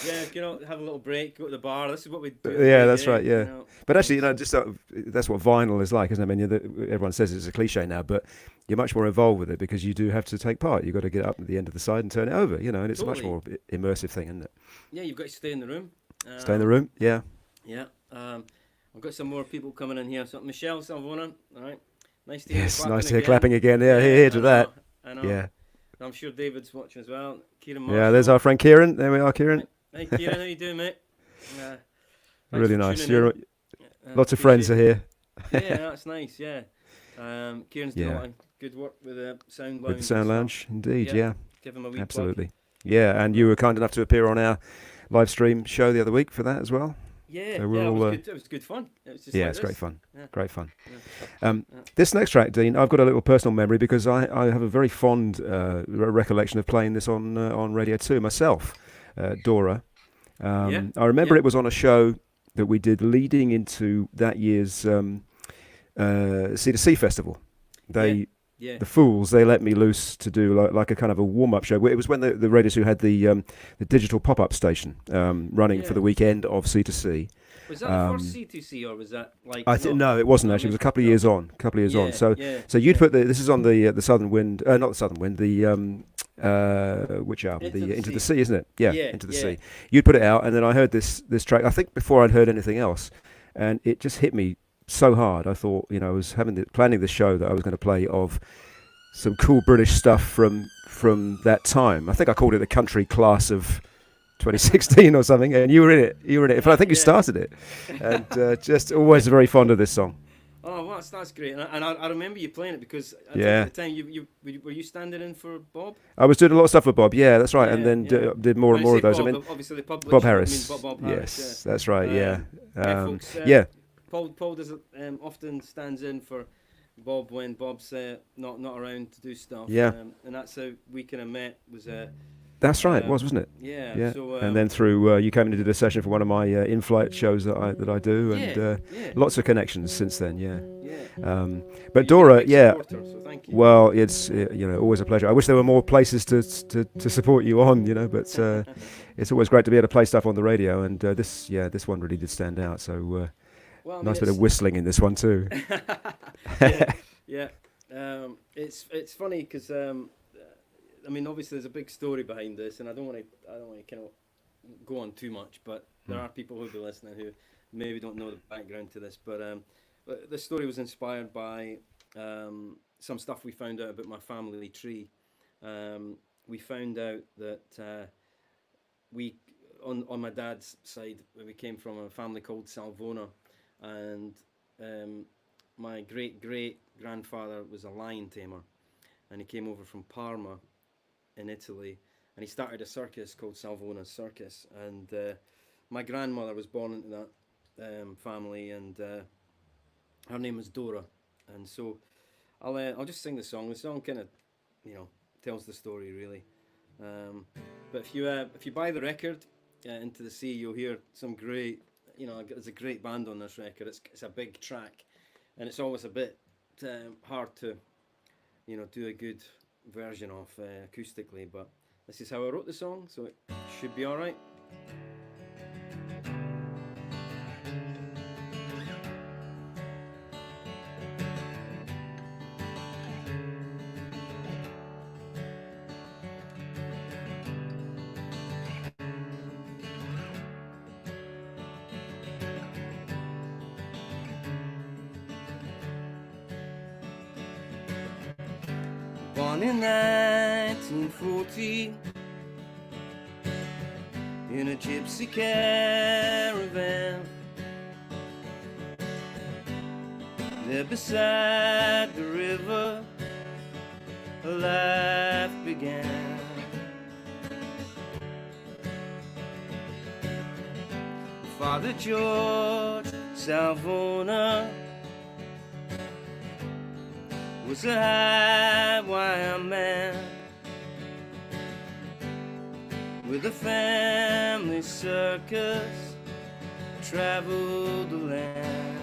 Yeah, you know, have a little break, go to the bar. This is what we do. Yeah, that's right, yeah. You know. But actually, just that's what vinyl is like, isn't it? I mean, everyone says it's a cliche now, but you're much more involved with it because you do have to take part. You've got to get up at the end of the side and turn it over, and it's a much more immersive thing, isn't it? Yeah, you've got to stay in the room. Stay in the room, yeah. Yeah. I've got some more people coming in here. So Michelle Salvona, all right. Nice to hear Yes, clapping nice to hear again. clapping again. Yeah, here to that. I know. Yeah. I'm sure David's watching as well. Kieran Yeah, Marshall. there's our friend Kieran. There we are, Kieran. Hey Kieran, how you doing, mate? Thanks Really for nice. tuning in. Lots of friends are here. Yeah, that's nice. Yeah. Kieran's doing a lot of good work with the Sound Lounge. With the Sound Lounge, indeed, yeah. Give him a wee Absolutely. Yeah, and you were kind enough to appear on our live stream show the other week for that as well. Yeah, So we're it all, was good. It was good fun. It was just yeah, like it's this. great fun. Yeah. Great fun. Yeah. This next track, Dean, I've got a little personal memory because I have a very fond recollection of playing this on Radio 2 myself, Dora. I remember it was on a show that we did leading into that year's C2C festival. The Fools, they let me loose to do like a kind of a warm-up show. It was when the Radio 2 had the digital pop-up station running for the weekend of C2C. Was that the first C2C or was that like? No, it wasn't actually. It was a couple of years on. So you'd put this is on the Southern Wind, not the Southern Wind, the which album? Into the Sea, isn't it? Yeah, Into the Sea. You'd put it out, and then I heard this track. I think before I'd heard anything else, and it just hit me so hard. I thought, I was planning this show that I was going to play of some cool British stuff from that time. I think I called it the country class of 2016 or something, and you were in it. I think you started it, and just always very fond of this song. Oh, well, that's great, and I remember you playing it because at the time were you standing in for Bob? I was doing a lot of stuff with Bob. Yeah, that's right, and then did more and more of those. Bob, I mean, obviously Bob Harris. Bob Yes, Harris, that's right. Yeah, folks, Paul does often stands in for Bob when Bob's not around to do stuff. Yeah, and that's how we kind of met. That's right. It was, wasn't it? Yeah. So, and then through you came in and did a session for one of my in-flight shows that I do, and lots of connections since then. Yeah. But Dora, supporter, so thank you. Well, it's always a pleasure. I wish there were more places to support you on, but it's always great to be able to play stuff on the radio, and this one really did stand out. So nice bit of whistling in this one too. It's funny because obviously there's a big story behind this, and I don't want to kind of go on too much, but there are people who'll be listening who maybe don't know the background to this, but the story was inspired by some stuff we found out about my family tree. We found out that we on my dad's side, we came from a family called Salvona, and my great grandfather was a lion tamer, and he came over from Parma in Italy, and he started a circus called Salvona's Circus, and my grandmother was born into that family, and her name was Dora, and so I'll just sing the song. The song kind of, tells the story really. But if you buy the record, Into the Sea, you'll hear some great, there's a great band on this record. It's a big track, and it's always a bit hard to, do a good version of acoustically. But this is how I wrote the song, so it should be all right. Born in 1940 in a gypsy caravan, there beside the river a life began. Father George Salvona was a high wire man with a family circus, traveled the land.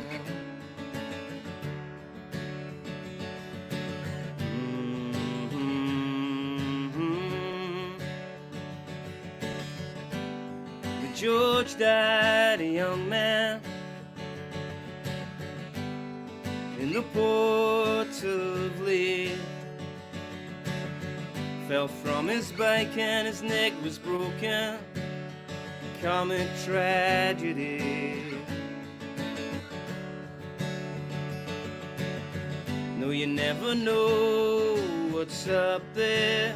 But George died a young man in the port of Leith. Fell from his bike and his neck was broken. Comic tragedy. No, you never know what's up there,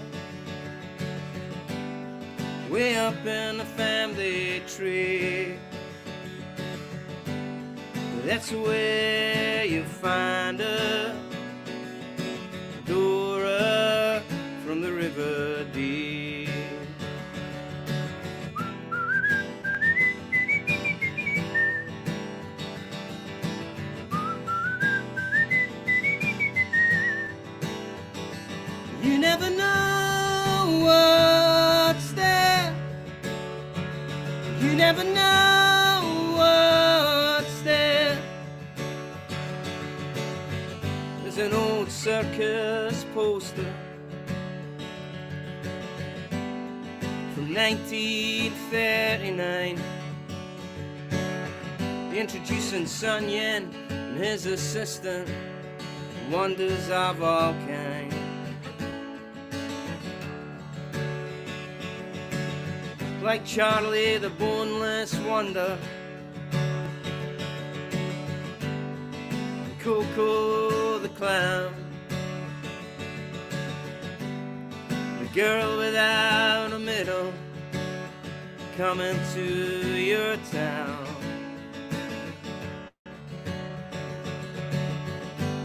way up in the family tree. That's where you find her, Dora from the river deep. You never know what's there. You never know what's there. There's an old circus poster from 1939, introducing Sun Yen and his assistant, wonders of all kinds. Like Charlie the Boneless Wonder, Coco the Clown, the girl without a middle coming to your town.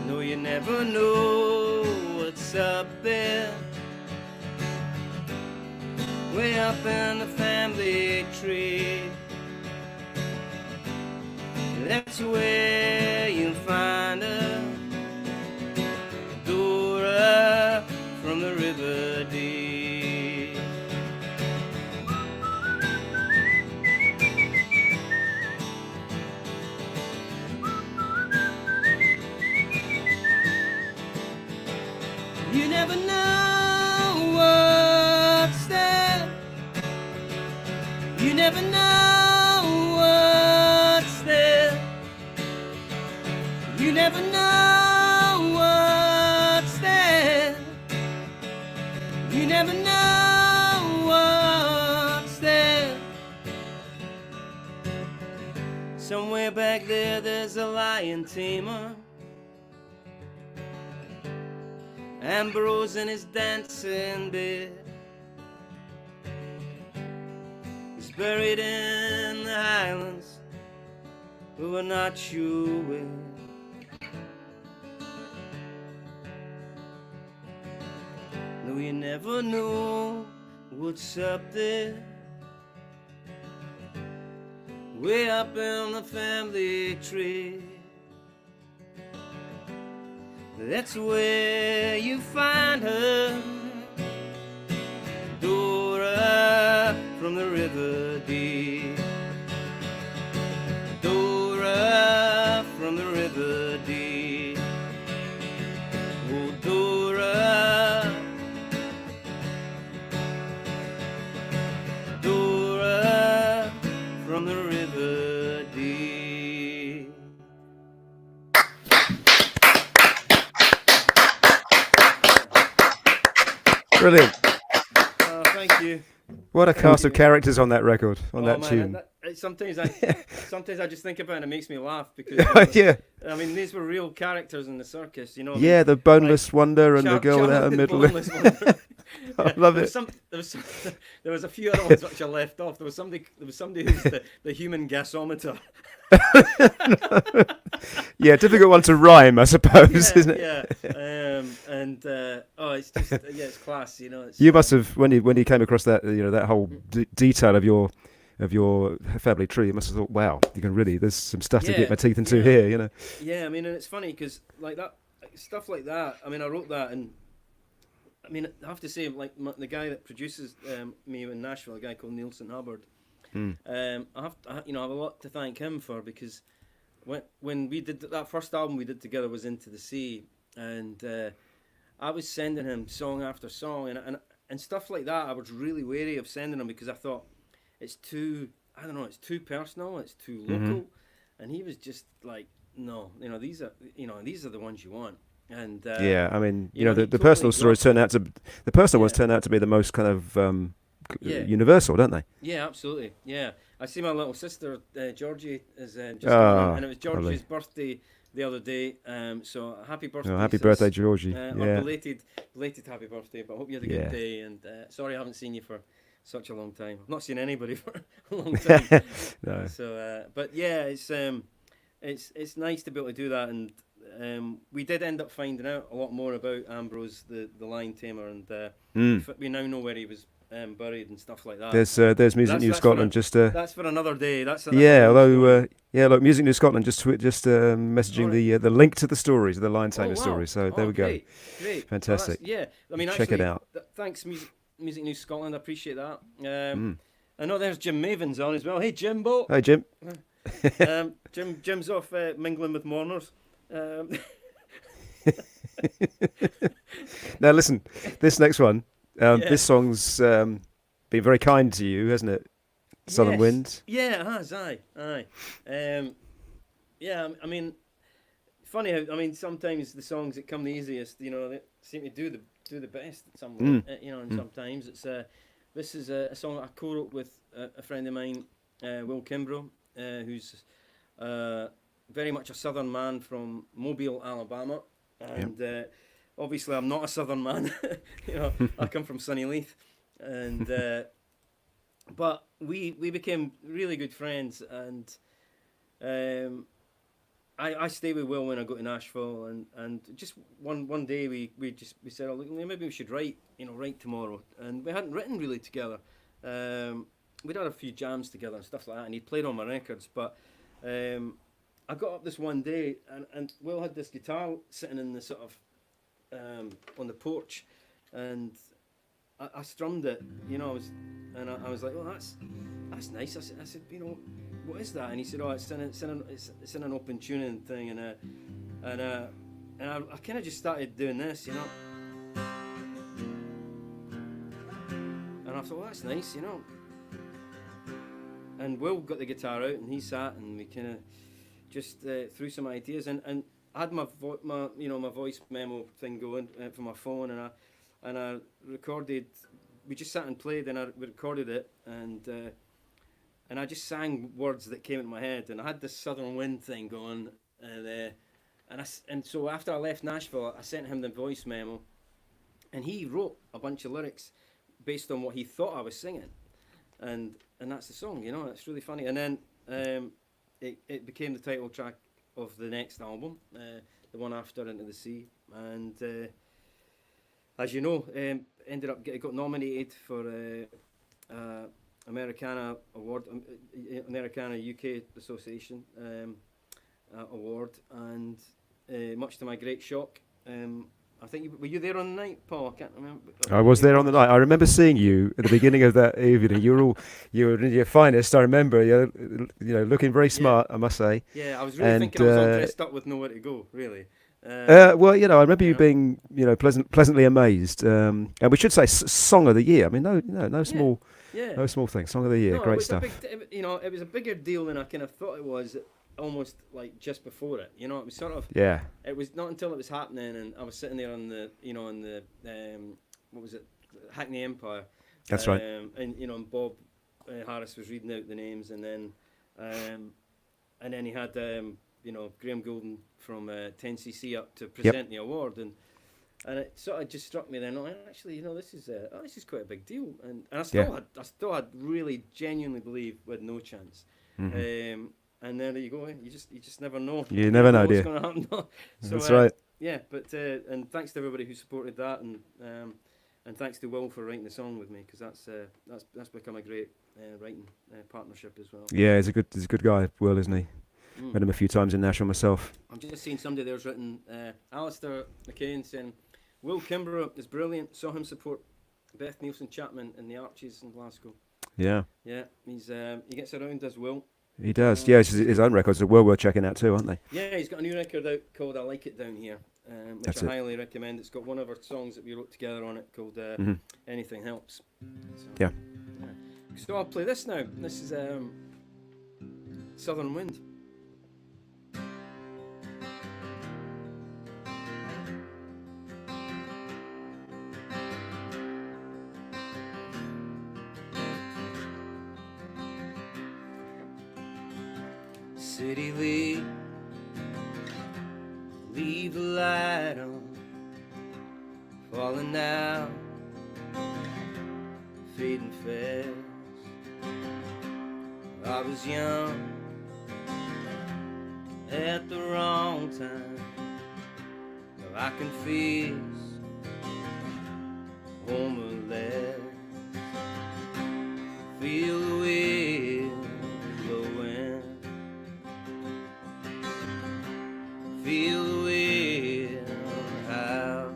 No, you never know what's up there, way up in the family tree. That's where you'll find her, Dora from the river deep. You never know what's there. You never know what's there. You never know what's there. You never know what's there. Somewhere way back there, there's a lion tamer. Ambrose in his dancing bed. He's buried in the highlands, but we're not sure where. No, you never know what's up there, way up in the family tree. That's where you find her, Dora from the River Dee. Dora from the River Dee. Oh, Dora, Dora from the River Dee. Brilliant. Thank you. What a cast of characters on that record, on that man, tune. Sometimes I just think about it and it makes me laugh because Yeah. I mean these were real characters in the circus, you know. Yeah, the boneless wonder and the girl without a middle. I love it. There was a few other ones which I left off. There was somebody who's the human gasometer. Yeah, difficult one to rhyme, I suppose, isn't it? Yeah. It's just it's class, you know. You must have when you came across that that whole detail of your family tree. You must have thought, wow, you can really. There's some stuff to get my teeth into here, you know. Yeah, I mean, and it's funny because like that stuff like that. I mean, I wrote that, and I mean, I have to say, like the guy that produces me in Nashville, a guy called Neil St. Hubbard. I have a lot to thank him for, because when we did that first album we did together was Into the Sea, and I was sending him song after song and stuff like that. I was really wary of sending him because I thought it's too personal, it's too local, and he was just like, no, these are the ones you want. And I mean, the totally personal stories turn out to ones turn out to be the most kind of universal, don't they? Yeah, absolutely. Yeah, I see my little sister Georgie is just coming in, and it was Georgie's birthday the other day. So happy birthday! Oh, happy sis. birthday, Georgie! Or belated happy birthday. But I hope you had a good day. And sorry I haven't seen you for such a long time. I've not seen anybody for a long time. No. So, but yeah, it's nice to be able to do that, and we did end up finding out a lot more about Ambrose, the lion tamer, and we now know where he was buried and stuff like that. There's Music News Scotland. That's for another day. That's look, Music News Scotland just messaging the link to the stories, the lion tamer stories. So there we go. Great. Fantastic. I mean, check it out. Thanks, Music News Scotland. I appreciate that. I know there's Jim Maven's on as well. Hey, Jimbo. Hi, Jim. Jim's off mingling with mourners. Now listen, this next one. This song's been very kind to you, hasn't it? Southern Wind. Yeah, it has. Aye. I mean, funny how sometimes the songs that come the easiest, they seem to do the best. And sometimes it's this is a song I co-wrote with a friend of mine, Will Kimbrough, who's very much a Southern man from Mobile, Alabama, and obviously I'm not a Southern man. I come from sunny Leith, and but we became really good friends, and I stay with Will when I go to Nashville, and just one day we said, oh, look, maybe we should write tomorrow, and we hadn't written really together. We'd had a few jams together and stuff like that, and he played on my records, but I got up this one day, and Will had this guitar sitting in the sort of on the porch, and I strummed it, I was like, well, that's nice. I said, what is that? And he said, oh, it's in an open tuning thing, and I kind of just started doing this, and I thought, well, that's nice, And Will got the guitar out, and he sat, and we kind of just threw some ideas, and I had my voice memo thing going from my phone, and I recorded. We just sat and played, and we recorded it, and and I just sang words that came into my head, and I had this Southern Wind thing going, and so after I left Nashville, I sent him the voice memo, and he wrote a bunch of lyrics based on what he thought I was singing, and that's the song, you know. It's really funny. And then it became the title track of the next album, the one after Into the Sea, and as you know, ended up got nominated for Americana Award, Americana UK Association Award, and much to my great shock, I think were you there on the night, Paul? I can't remember. I was there on the night. I remember seeing you at the beginning of that evening. You were in your finest. I remember you looking very smart, I must say. Yeah, I was really thinking I was all dressed up with nowhere to go, really. Well, I remember you being, pleasantly amazed. And we should say Song of the Year. I mean, no small thing. Song of the Year, great stuff. It was a bigger deal than I kind of thought it was. Almost like just before it, it was sort of. Yeah. It was not until it was happening, and I was sitting there on the, what was it, Hackney Empire. That's right. And Bob Harris was reading out the names, and then he had Graham Golden from 10cc up to present the award, and it sort of just struck me then. Oh, actually, this is quite a big deal, and I still had really genuinely believe we had no chance. Mm-hmm. And there you go. You just never know. You never know, what's dear. going to happen. So, That's right. Yeah, but and thanks to everybody who supported that, and thanks to Will for writing the song with me, because that's become a great writing partnership as well. Yeah, he's a good guy, Will, isn't he? Met him a few times in Nashville myself. I'm just seeing somebody there's written Alistair McCain saying Will Kimbrough is brilliant. Saw him support Beth Nielsen Chapman in the Arches in Glasgow. Yeah. Yeah, he gets around, does Will. He does. Yeah, his own records are well worth checking out too, aren't they? Yeah, he's got a new record out called I Like It Down Here, which I highly recommend. It's got one of our songs that we wrote together on it called Anything Helps. So, yeah. So I'll play this now. This is Southern Wind. City leave the light on, falling out, fading fast. I was young at the wrong time. Now I confess, home or last, feel the wind blowing. Feel the wind howl,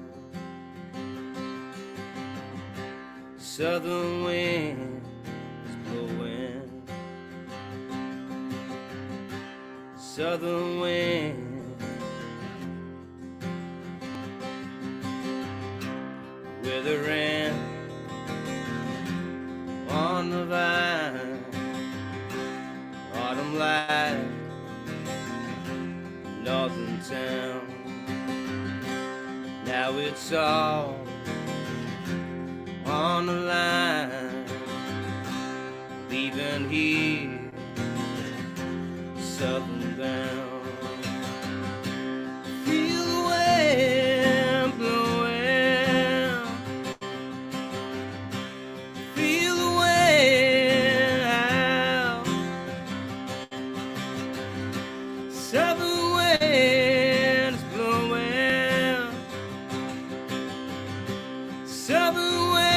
southern wind is blowing, southern wind, withering on the vine, autumn light, northern town. Now it's all on the line, leaving here, southern bound. Feel the wind blowing, feel the wind out, southern wind is blowing, southern wind,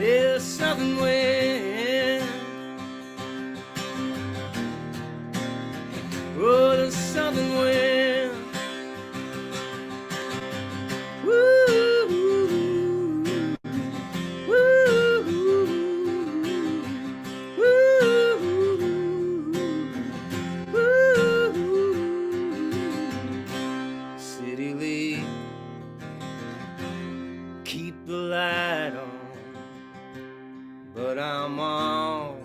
yeah, southern wind, oh, the southern wind, woo, City leave, keep the light on, but I'm already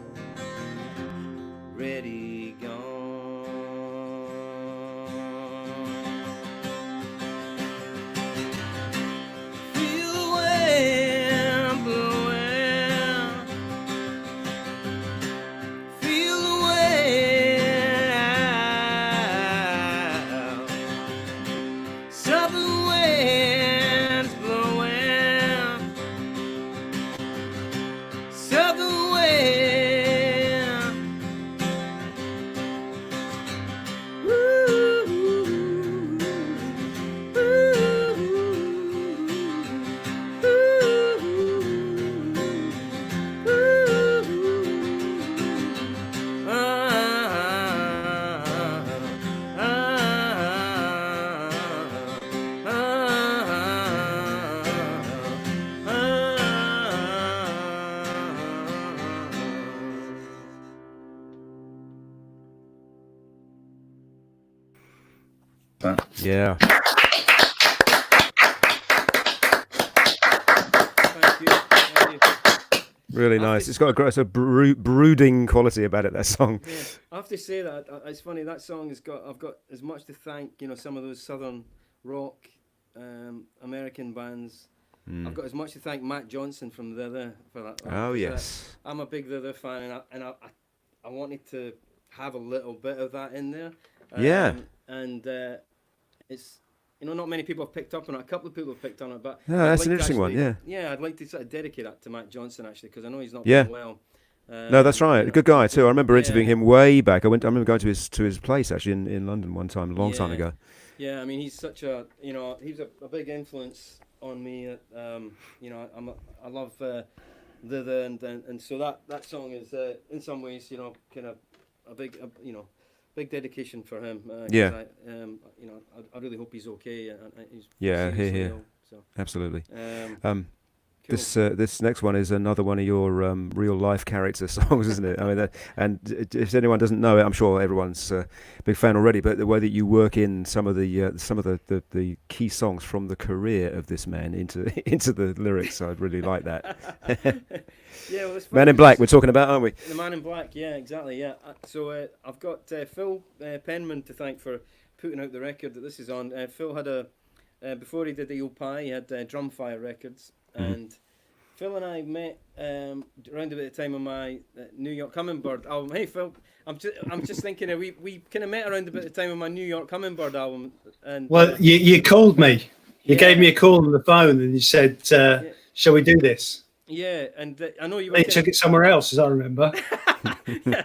gone. But Yeah. Thank you. Thank you. Really nice. It's got a brooding quality about it, that song. Yeah, I have to say that it's funny. That song has got. I've got as much to thank. Some of those southern rock American bands. I've got as much to thank Matt Johnson from The Other for that. Oh, yes. I'm a big The Other fan, and I wanted to have a little bit of that in there. Yeah. And it's not many people have picked up on it. A couple of people have picked on it, but No, that's an interesting one. Yeah. Yeah, I'd like to sort of dedicate that to Matt Johnson actually, because I know he's not Yeah. doing well. No, that's right. Good guy too. I remember Yeah. interviewing him way back. I remember going to his place actually in London one time, a long time ago. Yeah, I mean, he's such a, he's a big influence on me. I love and so that song is in some ways, kind of a big, big dedication for him. 'Cause Yeah. I really hope he's okay. And he's Yeah, seriously here. ill, so. Absolutely. Cool. This next one is another one of your real life character songs, isn't it? I mean, and if anyone doesn't know it, I'm sure everyone's a big fan already. But the way that you work in some of the key songs from the career of this man into the lyrics, I'd really like that. Yeah, well, Man in Black, we're talking about, aren't we? The Man in Black, yeah, exactly, yeah. So I've got Phil Penman to thank for putting out the record that this is on. Phil had before he did the Pie, he had Drumfire Records, and Phil and I met around about the time of my New York Hummingbird album. Hey Phil, I'm just thinking we kind of met around about the time of my New York Hummingbird album. And Well, you called me. You Yeah. gave me a call on the phone and you said, "Shall we do this?" yeah, and I know you were And you took it somewhere else, as I remember. yeah,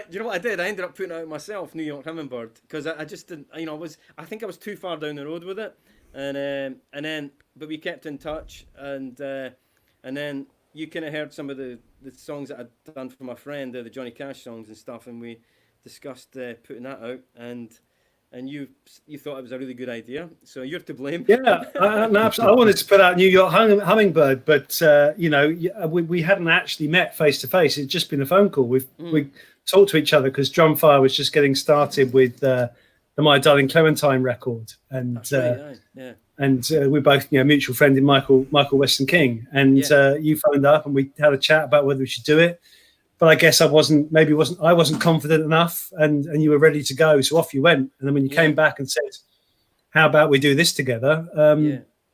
you know what I did? I ended up putting it out myself, New York Hummingbird, because I just didn't. I think I was too far down the road with it, and then but we kept in touch, and then you kind of heard some of the songs that I'd done for my friend, the Johnny Cash songs and stuff, and we discussed putting that out, and you thought it was a really good idea, so you're to blame. Yeah, I wanted to put out New York Hummingbird, but we hadn't actually met face to face. It'd just been a phone call. We talked to each other because Drumfire was just getting started with the My Darling Clementine record, and That's right, yeah. and we're both mutual friend in Michael Weston King, and you phoned up and we had a chat about whether we should do it. But I guess I wasn't confident enough, and you were ready to go, so off you went. And then when you came back and said, "How about we do this together?"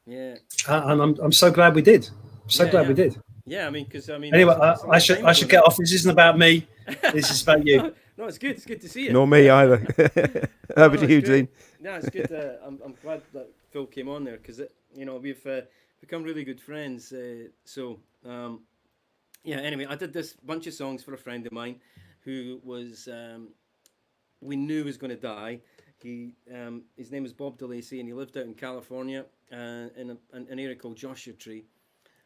Yeah. And I'm so glad we did. We did. Yeah, I mean, Anyway, I should get off. This isn't about me. This is about you. No, it's good. It's good to see you. Nor me either. Over to you, Dean. No, it's good. I'm glad that Phil came on there because we've become really good friends. Yeah, anyway, I did this bunch of songs for a friend of mine who was, we knew was going to die. His name was Bob DeLacy, and he lived out in California in an area called Joshua Tree.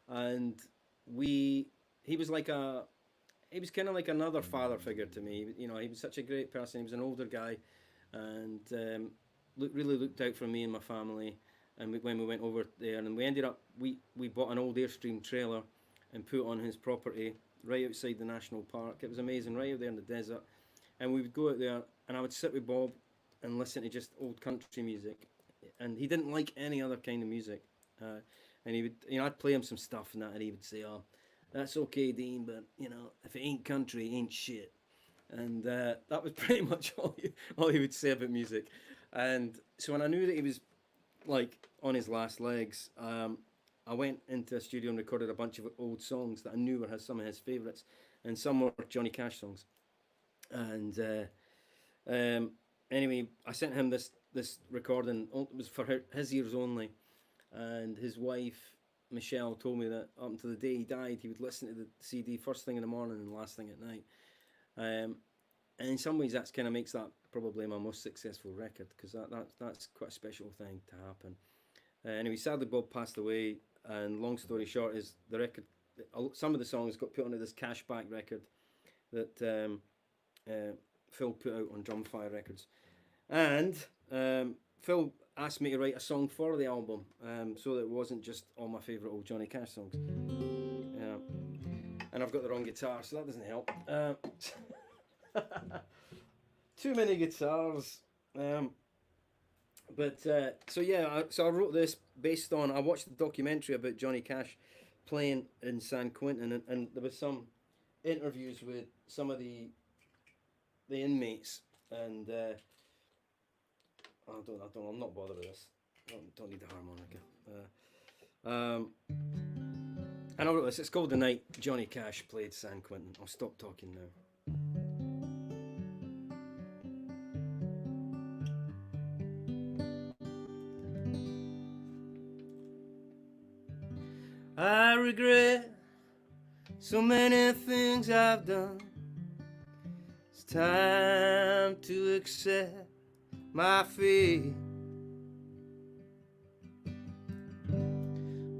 And he was kind of like another father figure to me. He was such a great person. He was an older guy and really looked out for me and my family. And when we went over there, and we ended up, we bought an old Airstream trailer and put on his property right outside the national park. It was amazing, right out there in the desert. And we would go out there, and I would sit with Bob and listen to just old country music. And he didn't like any other kind of music. And he would, I'd play him some stuff and that, and he would say, "Oh, that's okay, Dean, but if it ain't country, it ain't shit." And that was pretty much all he would say about music. And so when I knew that he was like on his last legs, I went into a studio and recorded a bunch of old songs that I knew were some of his favourites, and some were Johnny Cash songs. And anyway, I sent him this recording. It was for his ears only, and his wife Michelle told me that up until the day he died, he would listen to the CD first thing in the morning and last thing at night. And in some ways, that kind of makes that probably my most successful record, because that's quite a special thing to happen. Anyway, sadly, Bob passed away, and long story short is the record. Some of the songs got put onto this Cashback record that Phil put out on Drumfire Records, and Phil asked me to write a song for the album, so that it wasn't just all my favourite old Johnny Cash songs. And I've got the wrong guitar, so that doesn't help. Too many guitars. But so yeah, so I wrote this based on, I watched the documentary about Johnny Cash playing in San Quentin, and there was some interviews with some of the inmates, and I'm not bothered with this. Don't need the harmonica. And I wrote this. It's called The Night Johnny Cash Played San Quentin. I'll stop talking now. I regret so many things I've done. It's time to accept my fate.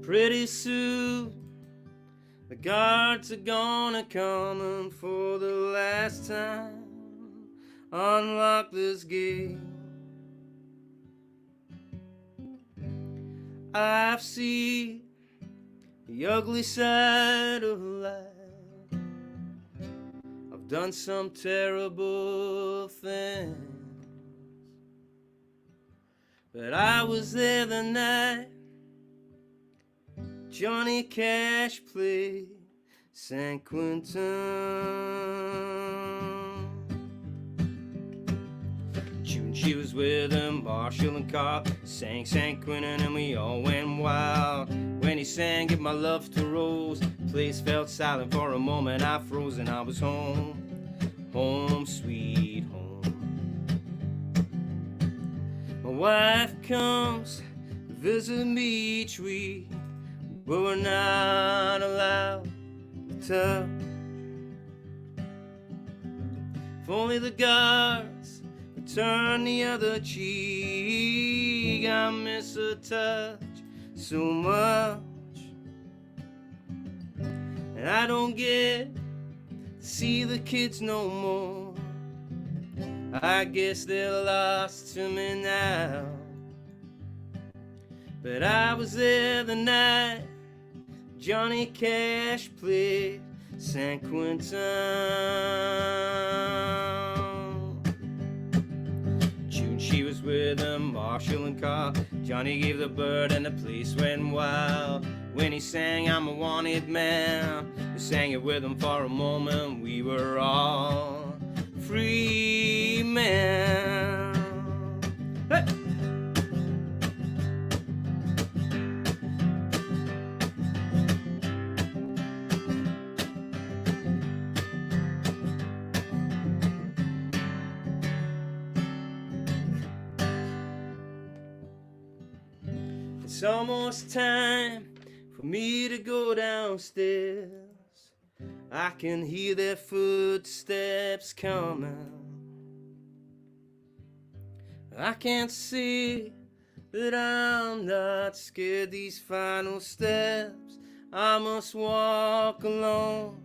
Pretty soon the guards are gonna come and for the last time unlock this gate. I've seen the ugly side of life. I've done some terrible things, but I was there the night Johnny Cash played San Quentin. June, she was with him, Marshall and Carl, sang San Quentin and we all went wild. When he sang Give My Love to Rose, the place felt silent for a moment. I froze and I was home, home sweet home. My wife comes to visit me each week, but we're not allowed to touch. If only the guards would turn the other cheek. I miss her touch so much, and I don't get to see the kids no more. I guess they're lost to me now, but I was there the night Johnny Cash played San Quentin. June, she was with him, Marshall and Carl. Johnny gave the bird and the place went wild. When he sang I'm a wanted man, we sang it with him for a moment. We were all free men. Hey! It's almost time for me to go downstairs. I can hear their footsteps coming. I can't see that I'm not scared. These final steps I must walk alone.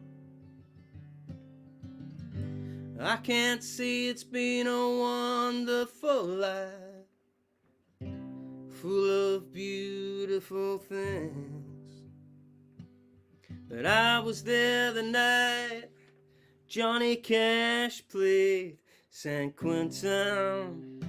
I can't see it's been a wonderful life, full of beautiful things, but I was there the night Johnny Cash played San Quentin.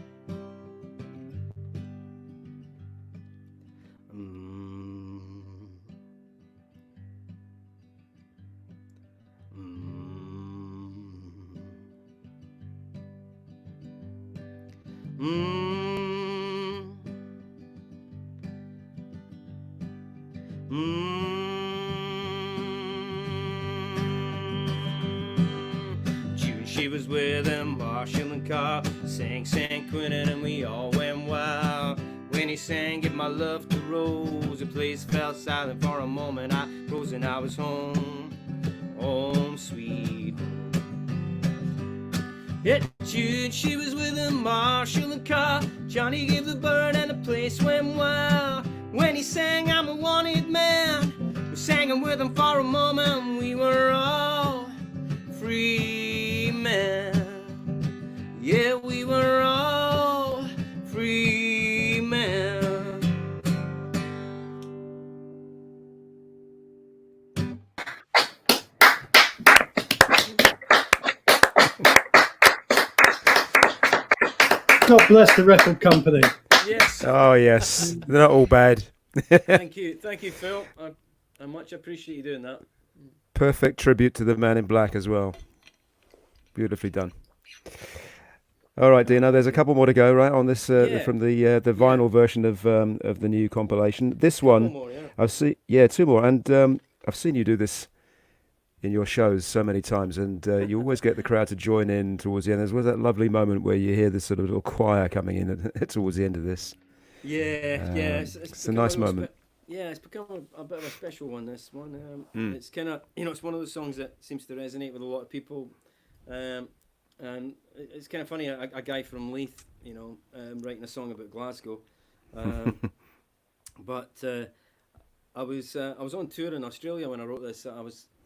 June, she was with him, Marshall and Carl, sang San Quentin and we all went wild. When he sang Give My Love to Rose, the place fell silent for a moment. I rose and I was home, home sweet home. Yeah, June, she was with him, Marshall and Carl. Johnny gave the bird and the place went wild. When he sang I'm a wanted man, we sang him with him for a moment. We were all free men. Yeah, we were all free men. God bless the record company. Yes. Oh yes, they're not all bad. Thank you, Phil. I much appreciate you doing that. Perfect tribute to the Man in Black as well. Beautifully done. All right, Dino. There's a couple more to go, right, on this from the vinyl version of the new compilation. This one, More, yeah. I've seen. Yeah, two more, and I've seen you do this in your shows so many times, and you always get the crowd to join in towards the end. There's always that lovely moment where you hear this sort of little choir coming in towards the end of this. Yeah, It's a nice moment. It's become a bit of a special one. This one, it's kind of it's one of those songs that seems to resonate with a lot of people, and it's kind of funny. A guy from Leith, writing a song about Glasgow, but I was on tour in Australia when I wrote this.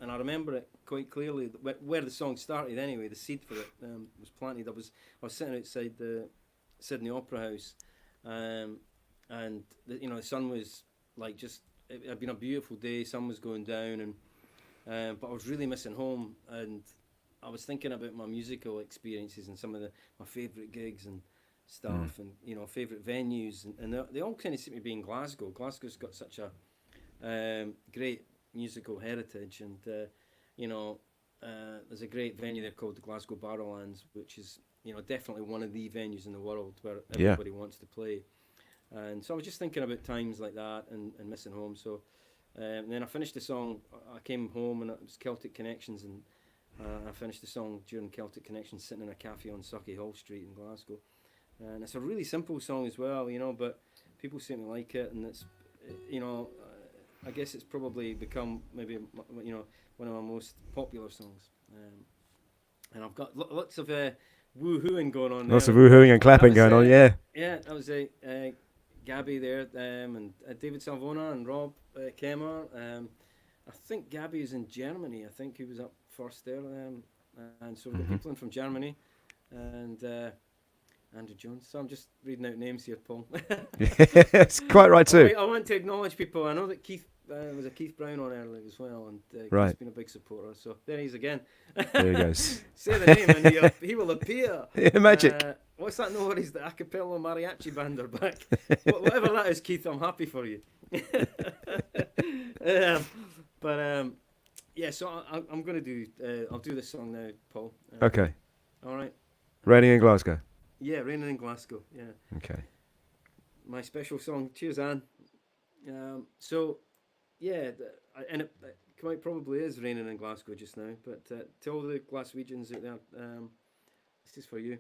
And I remember it quite clearly where the song started. Anyway, the seed for it was planted. I was sitting outside the Sydney Opera House, and the sun was like it had been a beautiful day. Sun was going down, and but I was really missing home, and I was thinking about my musical experiences and some of my favourite gigs and stuff, and favourite venues, and they all kind of seem to be in Glasgow. Glasgow's got such a great musical heritage, and there's a great venue there called the Glasgow Barrowlands, which is definitely one of the venues in the world where everybody wants to play. And so I was just thinking about times like that and missing home. So and then I finished the song. I came home and it was Celtic Connections, and I finished the song during Celtic Connections sitting in a cafe on Sucky Hall Street in Glasgow. And it's a really simple song as well, but people seem to like it, and it's I guess it's probably become maybe one of my most popular songs, and I've got lots of woohooing going on. Lots of woohooing and clapping going on, yeah. Yeah, that was Gabby there, and David Salvona and Rob Kemmer. I think Gabby is in Germany. I think he was up first there, and so we've got people in from Germany, and Andrew Jones. So I'm just reading out names here, Paul. It's quite right too. I want to acknowledge people. I know that Keith was a Keith Brown on earlier as well, and right. He's been a big supporter. So there he is again. There he goes. Say the name and he will appear. Magic. What's that? No worries. The a cappella mariachi band are back. Whatever that is, Keith, I'm happy for you. Yeah. So I'm going to do. I'll do this song now, Paul. Okay. All right. Raining in Glasgow. Yeah, Raining in Glasgow. Yeah. Okay. My special song. Cheers, Anne. So, yeah, and it quite probably is raining in Glasgow just now. But to all the Glaswegians out there, this is for you.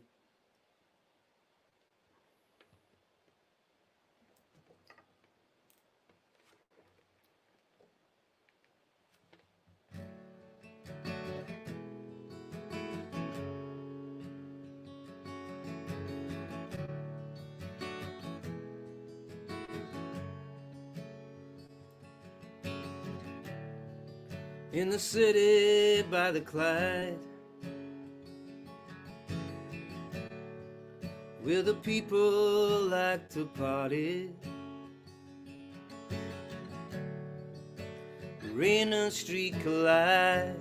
In the city by the Clyde, where the people like to party, the rain and street collide.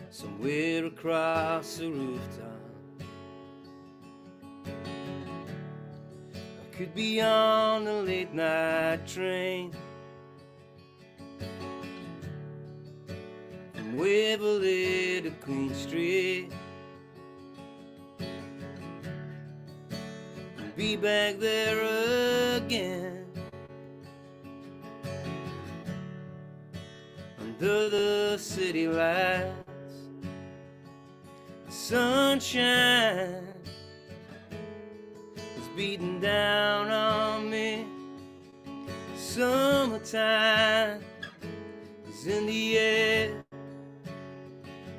Somewhere across the rooftop, I could be on a late night train from Waverley to Queen Street, and be back there again under the city lights. Sunshine is beating down on me. Summertime is in the air.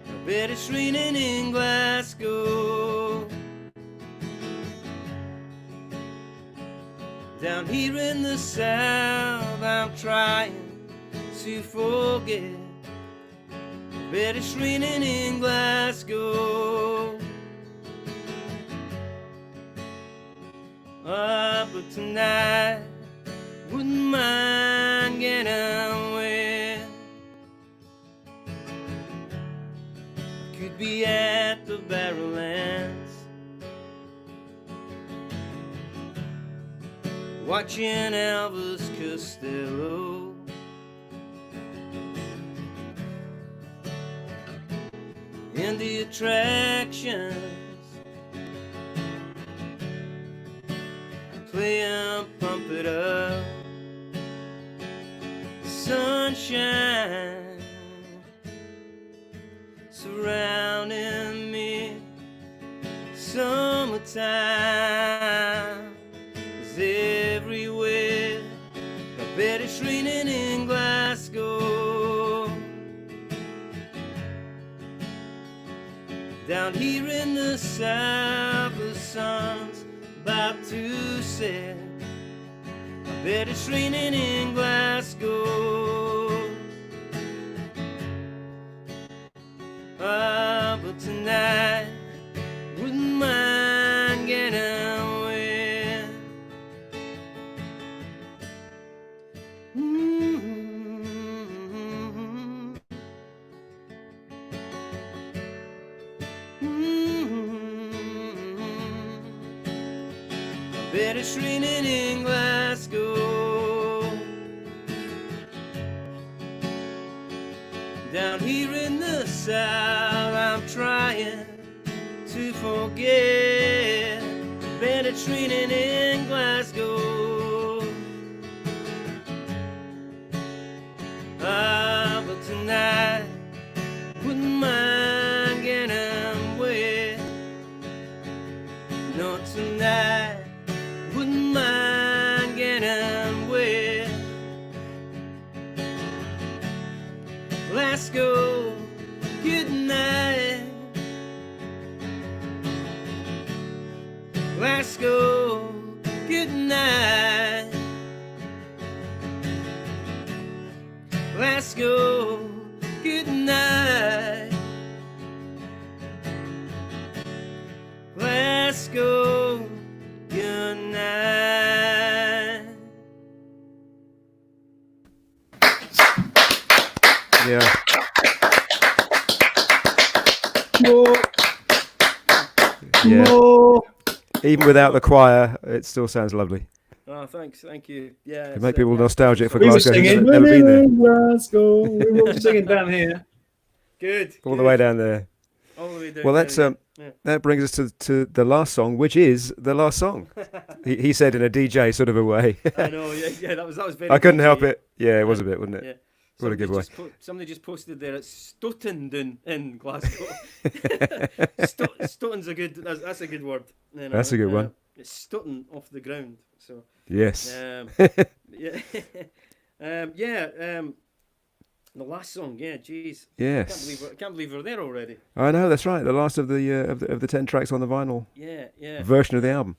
I bet it's raining in Glasgow. Down here in the south, I'm trying to forget. Bet it's raining in Glasgow. But tonight, wouldn't mind getting wet. Could be at the Barrowlands, watching Elvis Costello. In the attractions, play and pump it up. Sunshine surrounding me. Summertime is everywhere. I bet it's raining in Glasgow. Down here in the south, the sun's about to set. I bet it's raining in Glasgow. Ah, but tonight, wouldn't mind getting wet. I bet it's raining in Glasgow. Down here in the south, I'm trying to forget. Bet it's raining in Glasgow. Ah, but tonight, wouldn't mind getting wet. No, tonight, wouldn't mind getting wet. Glasgow, good night. Glasgow, good night. Glasgow, good night. Glasgow, good night. Yeah. More, Yeah. more. Even without the choir, it still sounds lovely. Oh, thanks, thank you. Yeah, It make people nostalgic for We were Glasgow. who've singing, never been there. Glasgow. We were all singing down here. Good. All the way down there. All the way down. Well, that's yeah. that brings us to the last song, which is the last song. He said in a DJ sort of a way. I know. Yeah, that was very. I couldn't good help for you. it. Yeah, it was a bit, wasn't it? Yeah. What a good way. Somebody just posted there. It's Stottenden in Glasgow. Stotten's a good. That's a good word. You know, That's a good one. It's stutting off the ground. So. Yes. Yeah. The last song. Yeah. Jeez. Yes. I can't believe we're there already. I know, that's right. The last of the 10 tracks on the vinyl Yeah. version of the album.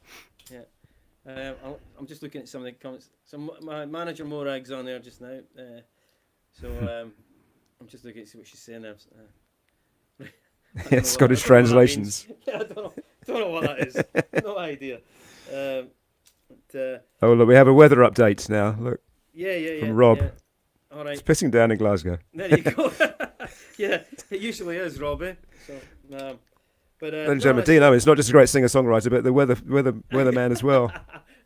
Yeah. I'm just looking at some of the comments. So my manager Morag's on there just now. I'm just looking to see what she's saying there. Yeah, Scottish translations. Yeah, I don't know what that is. No idea. Oh, look, we have a weather update now. Look, Yeah. From Rob. Yeah. All right. it's pissing down in Glasgow. There you go. Yeah, it usually is, Robbie. So, but Ladies and gentlemen, Dean Owens, not just a great singer-songwriter, but the weatherman as well.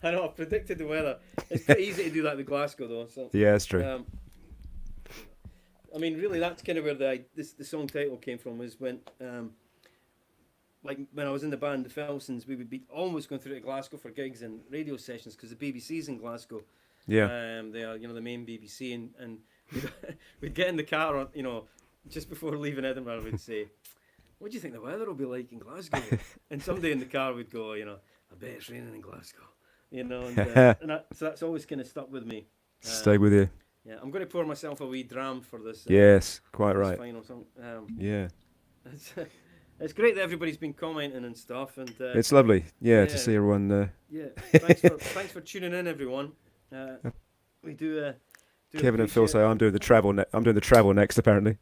I know, I've predicted the weather. It's pretty easy to do that with Glasgow, though. So. Yeah, that's true. I mean, really, that's kind of where the song title came from. Was when, like when I was in the band, the Felsons, we would be almost going through to Glasgow for gigs and radio sessions because the BBC's in Glasgow. Yeah. They are, the main BBC, and we'd get in the car, just before leaving Edinburgh, we'd say, "What do you think the weather will be like in Glasgow?" And somebody in the car would go, "I bet it's raining in Glasgow." So that's always kind of stuck with me. Stay with you. Yeah, I'm going to pour myself a wee dram for this. Yes, quite this right. Final song. Yeah. It's great that everybody's been commenting and stuff, and It's lovely, yeah. to see everyone. yeah. Thanks for tuning in, everyone. We do. Kevin and Phil say I'm doing the travel. I'm doing the travel next, apparently.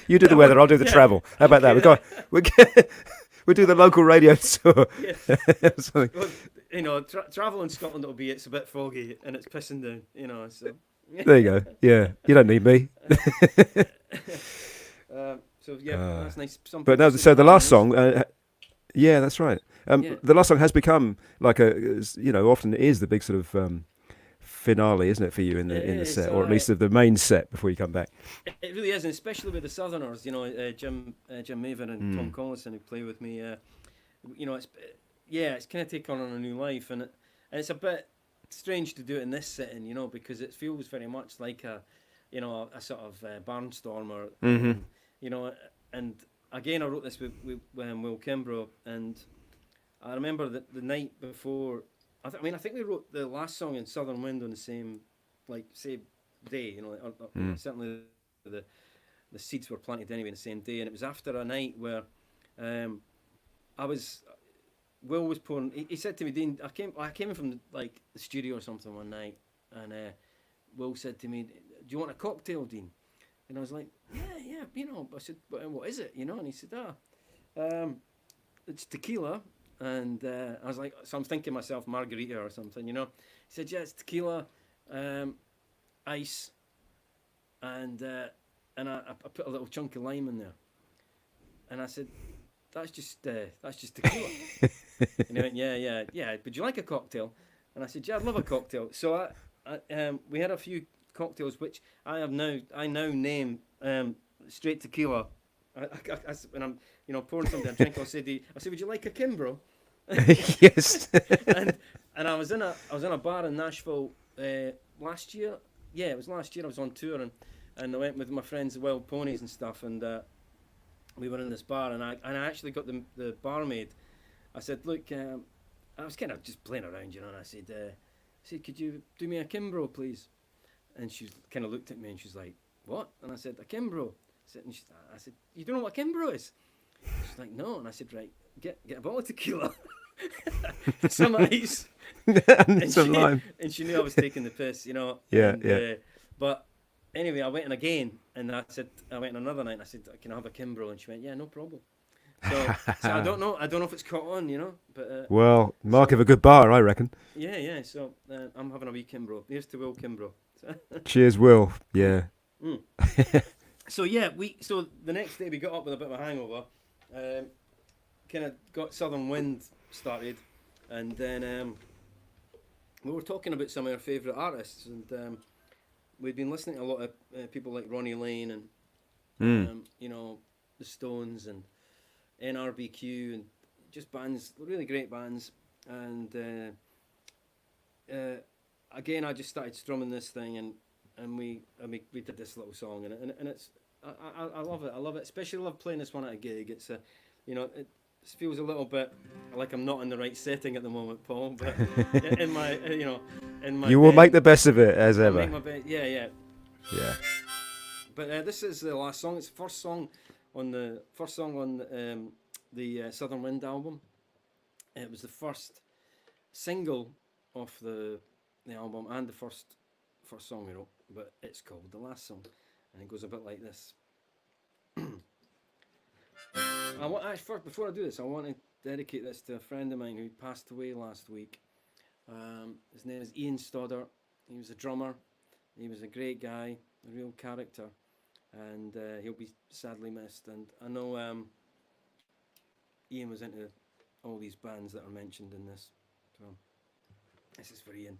You do the weather, I'll do the travel. How about that? We do the local radio tour. Well, travel in Scotland will be it's a bit foggy and it's pissing down. So. There you go. Yeah, you don't need me. That's nice. But no, so the last song. Yeah, that's right. Yeah. The last song has become like often it is the big sort of finale, isn't it, for you in the set, or at least of the main set before you come back? It really is, and especially with the Southerners, Jim Maven and Tom Collison who play with me. It's kind of taken on a new life, and it's a bit strange to do it in this setting, because it feels very much like a sort of barnstormer, and again I wrote this with Will Kimbrough, and I remember that the night before. I think we wrote the last song in Southern Wind on the same day. Certainly the seeds were planted anyway the same day, and it was after a night where Will was pouring. He said to me, Dean, I came in from the studio or something one night, and Will said to me, "Do you want a cocktail, Dean?" And I was like, "Yeah." I said, "What is it?" And he said, "It's tequila." And I was like, so I'm thinking myself margarita or something, He said, "Yeah, it's tequila, ice, and I put a little chunk of lime in there." And I said, that's just tequila." And he went, yeah. Would you like a cocktail? And I said, "Yeah, I'd love a cocktail." So we had a few cocktails, which I now name straight tequila. When I'm pouring something a drink, I said, "Would you like a Kimbrough?" Yes. and I was in a bar in Nashville last year. Yeah, it was last year. I was on tour and I went with my friends, the Wild Ponies and stuff, and we were in this bar, and I actually got the barmaid. I said, "Look, I was kind of just playing around, and I said, "Could you do me a Kimbrough, please?" And she kind of looked at me and she's like, "What?" And I said, "A Kimbrough." I said, "You don't know what Kimbrough is?" She's like, "No." And I said, "Right, get a bottle of tequila, some ice, and some lime." And she knew I was taking the piss, Yeah. But anyway, I went in again, and I went in another night, and I said, "Can I have a Kimbrough?" And she went, "Yeah, no problem." So I don't know if it's caught on, but well, mark of a good bar, I reckon. Yeah. So I'm having a wee Kimbrough. Here's to Will Kimbrough. Cheers, Will. Yeah. So the next day we got up with a bit of a hangover, kind of got Southern Wind started, and then we were talking about some of our favourite artists, and we'd been listening to a lot of people like Ronnie Lane and the Stones and NRBQ, and just bands, really great bands, and again I just started strumming this thing, and we did this little song, and it's I love it, especially love playing this one at a gig. It's it feels a little bit like I'm not in the right setting at the moment, Paul, but in my you will make the best of it as ever. I'll make my best. Yeah. But this is the last song. It's the first song on the Southern Wind album. It was the first single off the album and the first song we wrote, but it's called The Last Song, and it goes a bit like this. Before I do this, I want to dedicate this to a friend of mine who passed away last week. His name is Ian Stoddart. He was a drummer. He was a great guy, a real character, and he'll be sadly missed. And I know Ian was into all these bands that are mentioned in this. So this is for Ian.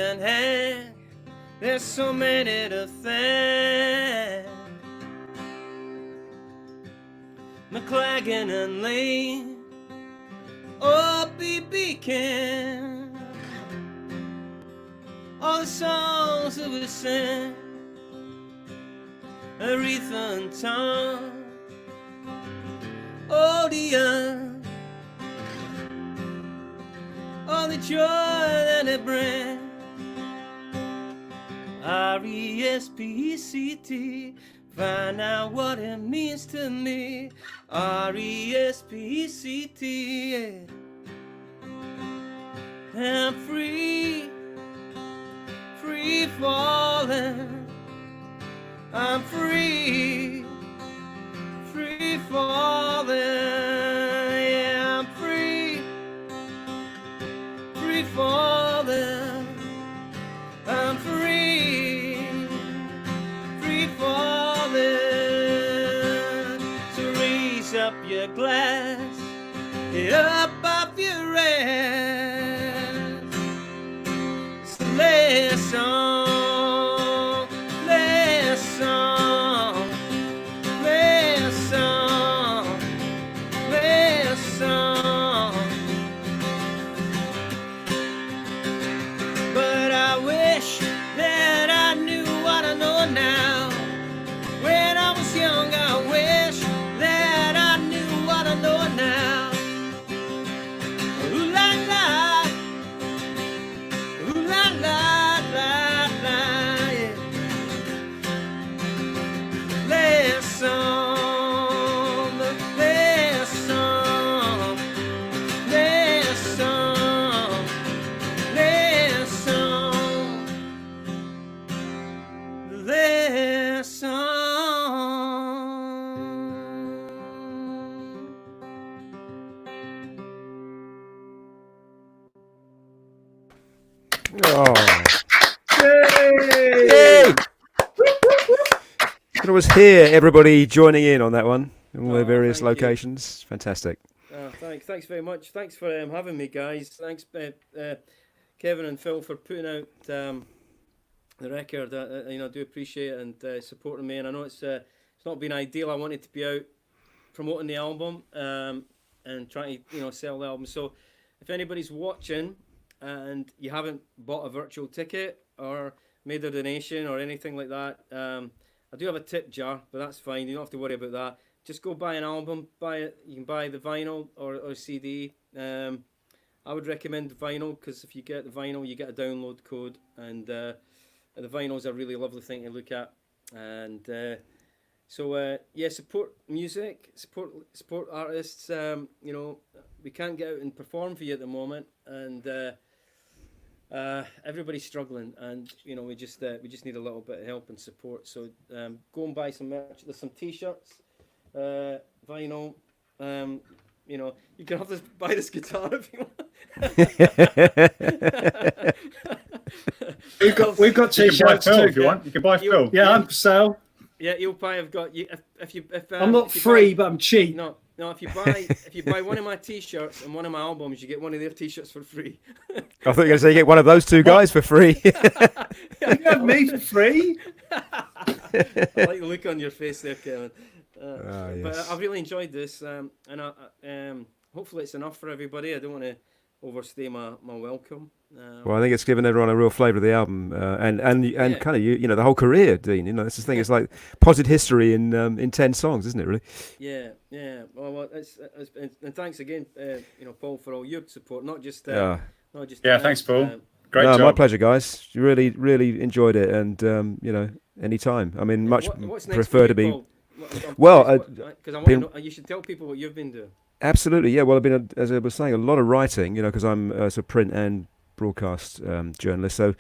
and Hank, there's so many to thank. McLagan and Lane, oh, B.B. King, all the songs that we sang, Aretha and Tom, Odeon, all the joy that it brings. R-E-S-P-E-C-T, find out what it means to me. R-E-S-P-E-C-T, yeah. I'm free, free falling. I'm free, free falling. Yeah, I'm free, free falling. I'm free, free falling. So raise up your glass, get up off your ass. So lay a song, lay a song, lay a song, lay a song. But I wish that I knew what I know now. When I was young, I wish that I knew what I know now. Ooh la la, ooh la la la la, yeah. Lay a song, lay a song, lay a song, lay a song, lay a song. Oh. Yay! Yay! It was here, everybody joining in on that one, in all their Oh, various thank you. locations. Fantastic. Thanks very much. Thanks for having me, guys. Thanks, Kevin and Phil, for putting out the record. I do appreciate it, and supporting me. And I know it's not been ideal. I wanted to be out promoting the album and trying to sell the album. So if anybody's watching and you haven't bought a virtual ticket or made a donation or anything like that, I do have a tip jar, but that's fine. You don't have to worry about that. Just go buy an album, buy it. You can buy the vinyl or CD. I would recommend the vinyl, because if you get the vinyl, you get a download code, and the vinyl's a really lovely thing to look at. And support music, support artists. We can't get out and perform for you at the moment, and everybody's struggling, and we just need a little bit of help and support. So go and buy some merch. There's some t-shirts, vinyl. You can have to buy this guitar if you want. We've got You can buy t-shirts Phil too. if you want. You can buy Phil. Yeah, I'm for sale. Yeah, you'll buy. I've got you. I'm not free, but I'm cheap. No. If you buy one of my t-shirts and one of my albums, you get one of their t-shirts for free. I thought you were going to say you get one of those two guys for free. You have me for free? I like the look on your face there, Kevin. Yes. But I've really enjoyed this, and hopefully it's enough for everybody. I don't want to overstay my welcome. Well, I think it's given everyone a real flavour of the album, and kind of the whole career, Dean. That's the thing. It's like potted history in 10 songs, isn't it? Really? Yeah. Well, and thanks again, Paul, for all your support. Not just Yeah, tonight, thanks, Paul. Great job. My pleasure, guys. You really enjoyed it, and any time. I mean, much what's next prefer for to be. you, Paul? Well, because I want to know, you should tell people what you've been doing. Absolutely, yeah. Well, I've been, as I was saying, a lot of writing, because I'm a sort of print and broadcast journalist. So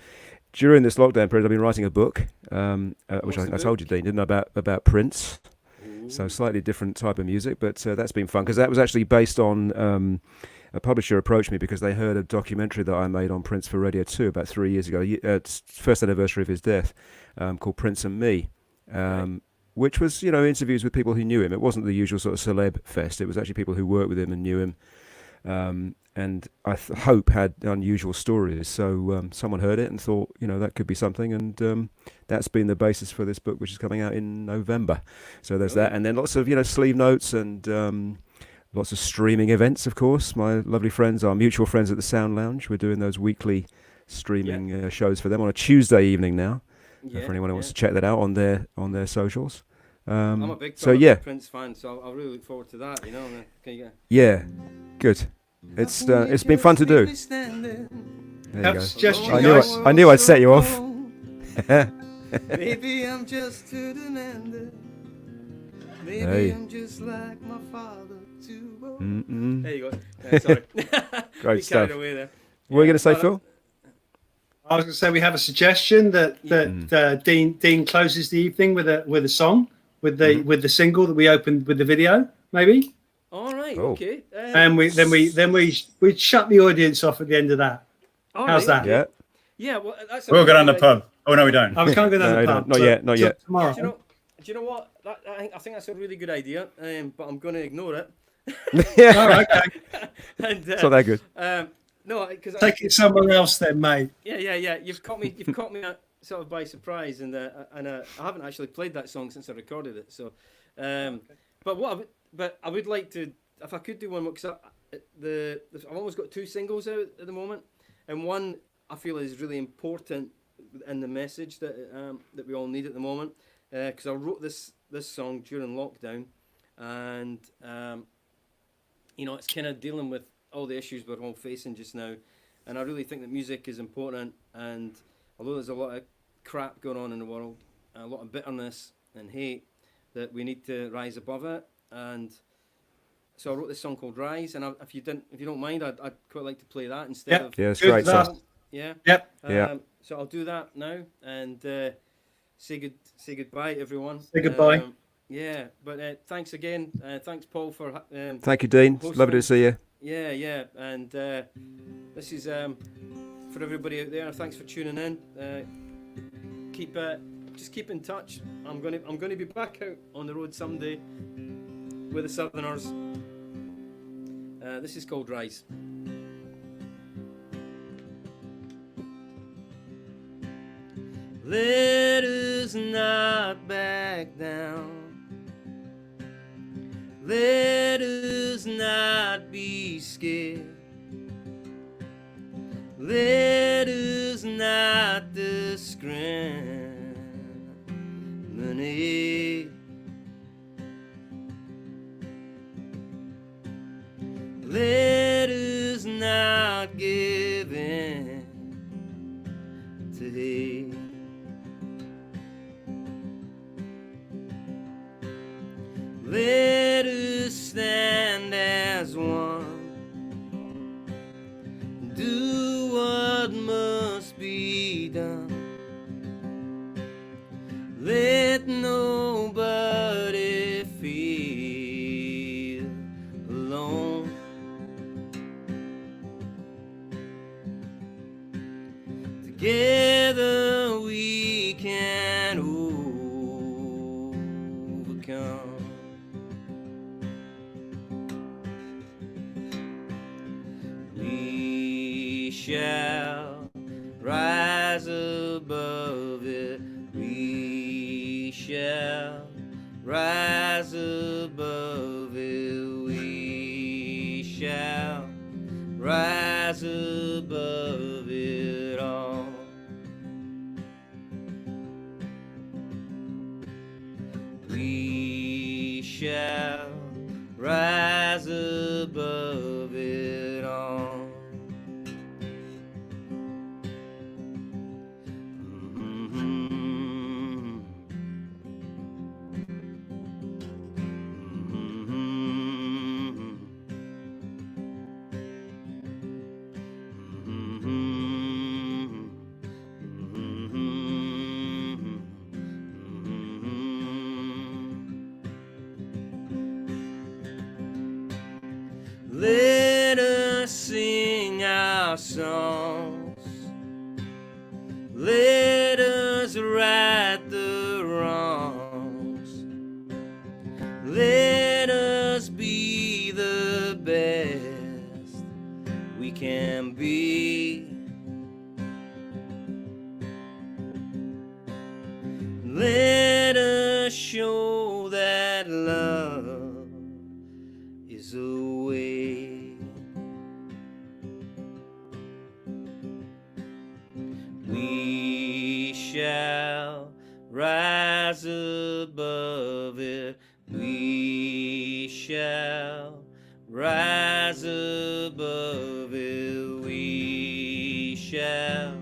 during this lockdown period, I've been writing a book, which I told you, Dean, didn't I, about Prince. Ooh. So slightly different type of music, but that's been fun, because that was actually based on a publisher approached me because they heard a documentary that I made on Prince for Radio 2 about 3 years ago, first anniversary of his death, called Prince and Me. Right. Which was, interviews with people who knew him. It wasn't the usual sort of celeb fest. It was actually people who worked with him and knew him. And hope had unusual stories. So someone heard it and thought, that could be something, and that's been the basis for this book, which is coming out in November. So there's that, and then lots of sleeve notes and lots of streaming events. Of course, my lovely friends, our mutual friends at the Sound Lounge, we're doing those weekly streaming shows for them on a Tuesday evening now. For anyone who wants to check that out on their socials. I'm a big Prince fan, so I really look forward to that. Yeah, good. It's been fun to do. There you go. I knew I'd set you off. Maybe I'm just too demanding. Maybe I'm just like my father too. There you go. Sorry. Great stuff. Away there. What were you going to say, Phil? I was going to say we have a suggestion that Dean closes the evening with a song with the single that we opened with the video, maybe. All right. Oh. Okay. And we shut the audience off at the end of that. How's that? Yeah. Yeah. Well, that's. We'll go down the pub. Oh no, we don't. I was going to go down the pub. Not yet. Tomorrow. Do you know what? I think that's a really good idea. But I'm going to ignore it. All right. Okay. And, it's not that good. No, because Take it somewhere else then, mate. Yeah. You've caught me sort of by surprise, and I haven't actually played that song since I recorded it. So, but I would like to, if I could do one more, because I've almost got 2 singles out at the moment, and one I feel is really important in the message that we all need at the moment, because I wrote this song during lockdown, and it's kind of dealing with all the issues we're all facing just now, and I really think that music is important. And although there's a lot of crap going on in the world, a lot of bitterness and hate, that we need to rise above it. And so I wrote this song called Rise, and if you don't mind, I'd quite like to play that instead of. Yeah, it's great song. Yeah. Yep. So I'll do that now and say goodbye, everyone. Say goodbye. But thanks again. Thanks, Paul, for. Thank you, Dean. Hosting. Lovely to see you. Yeah, and this is for everybody out there. Thanks for tuning in. Just keep in touch. I'm gonna be back out on the road someday with the Southerners. This is called Rise. Let us not back down. Let us not be scared. Let us not discriminate. Let us not give in to hate. Let us stand as one. Do what must be done. Let nobody feel alone. Together we can overcome. We shall rise above it. We shall rise above it. We shall rise above it all. We shall rise above it all. Let us sing our songs. Let us right the wrongs. Let us be the best we we can be. Let us show that love is a way. We shall rise above it. We shall rise above it. We shall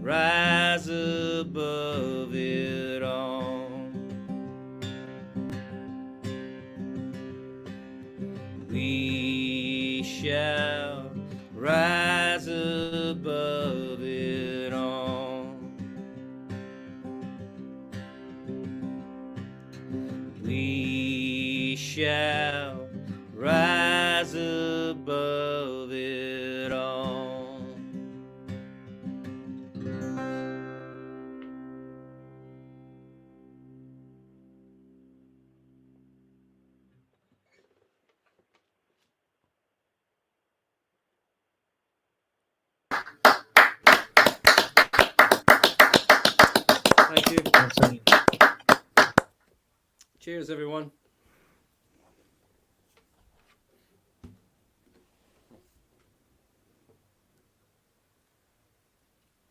rise above it all. We shall rise above it all. We shall rise above it all. Thank you. Cheers, everyone.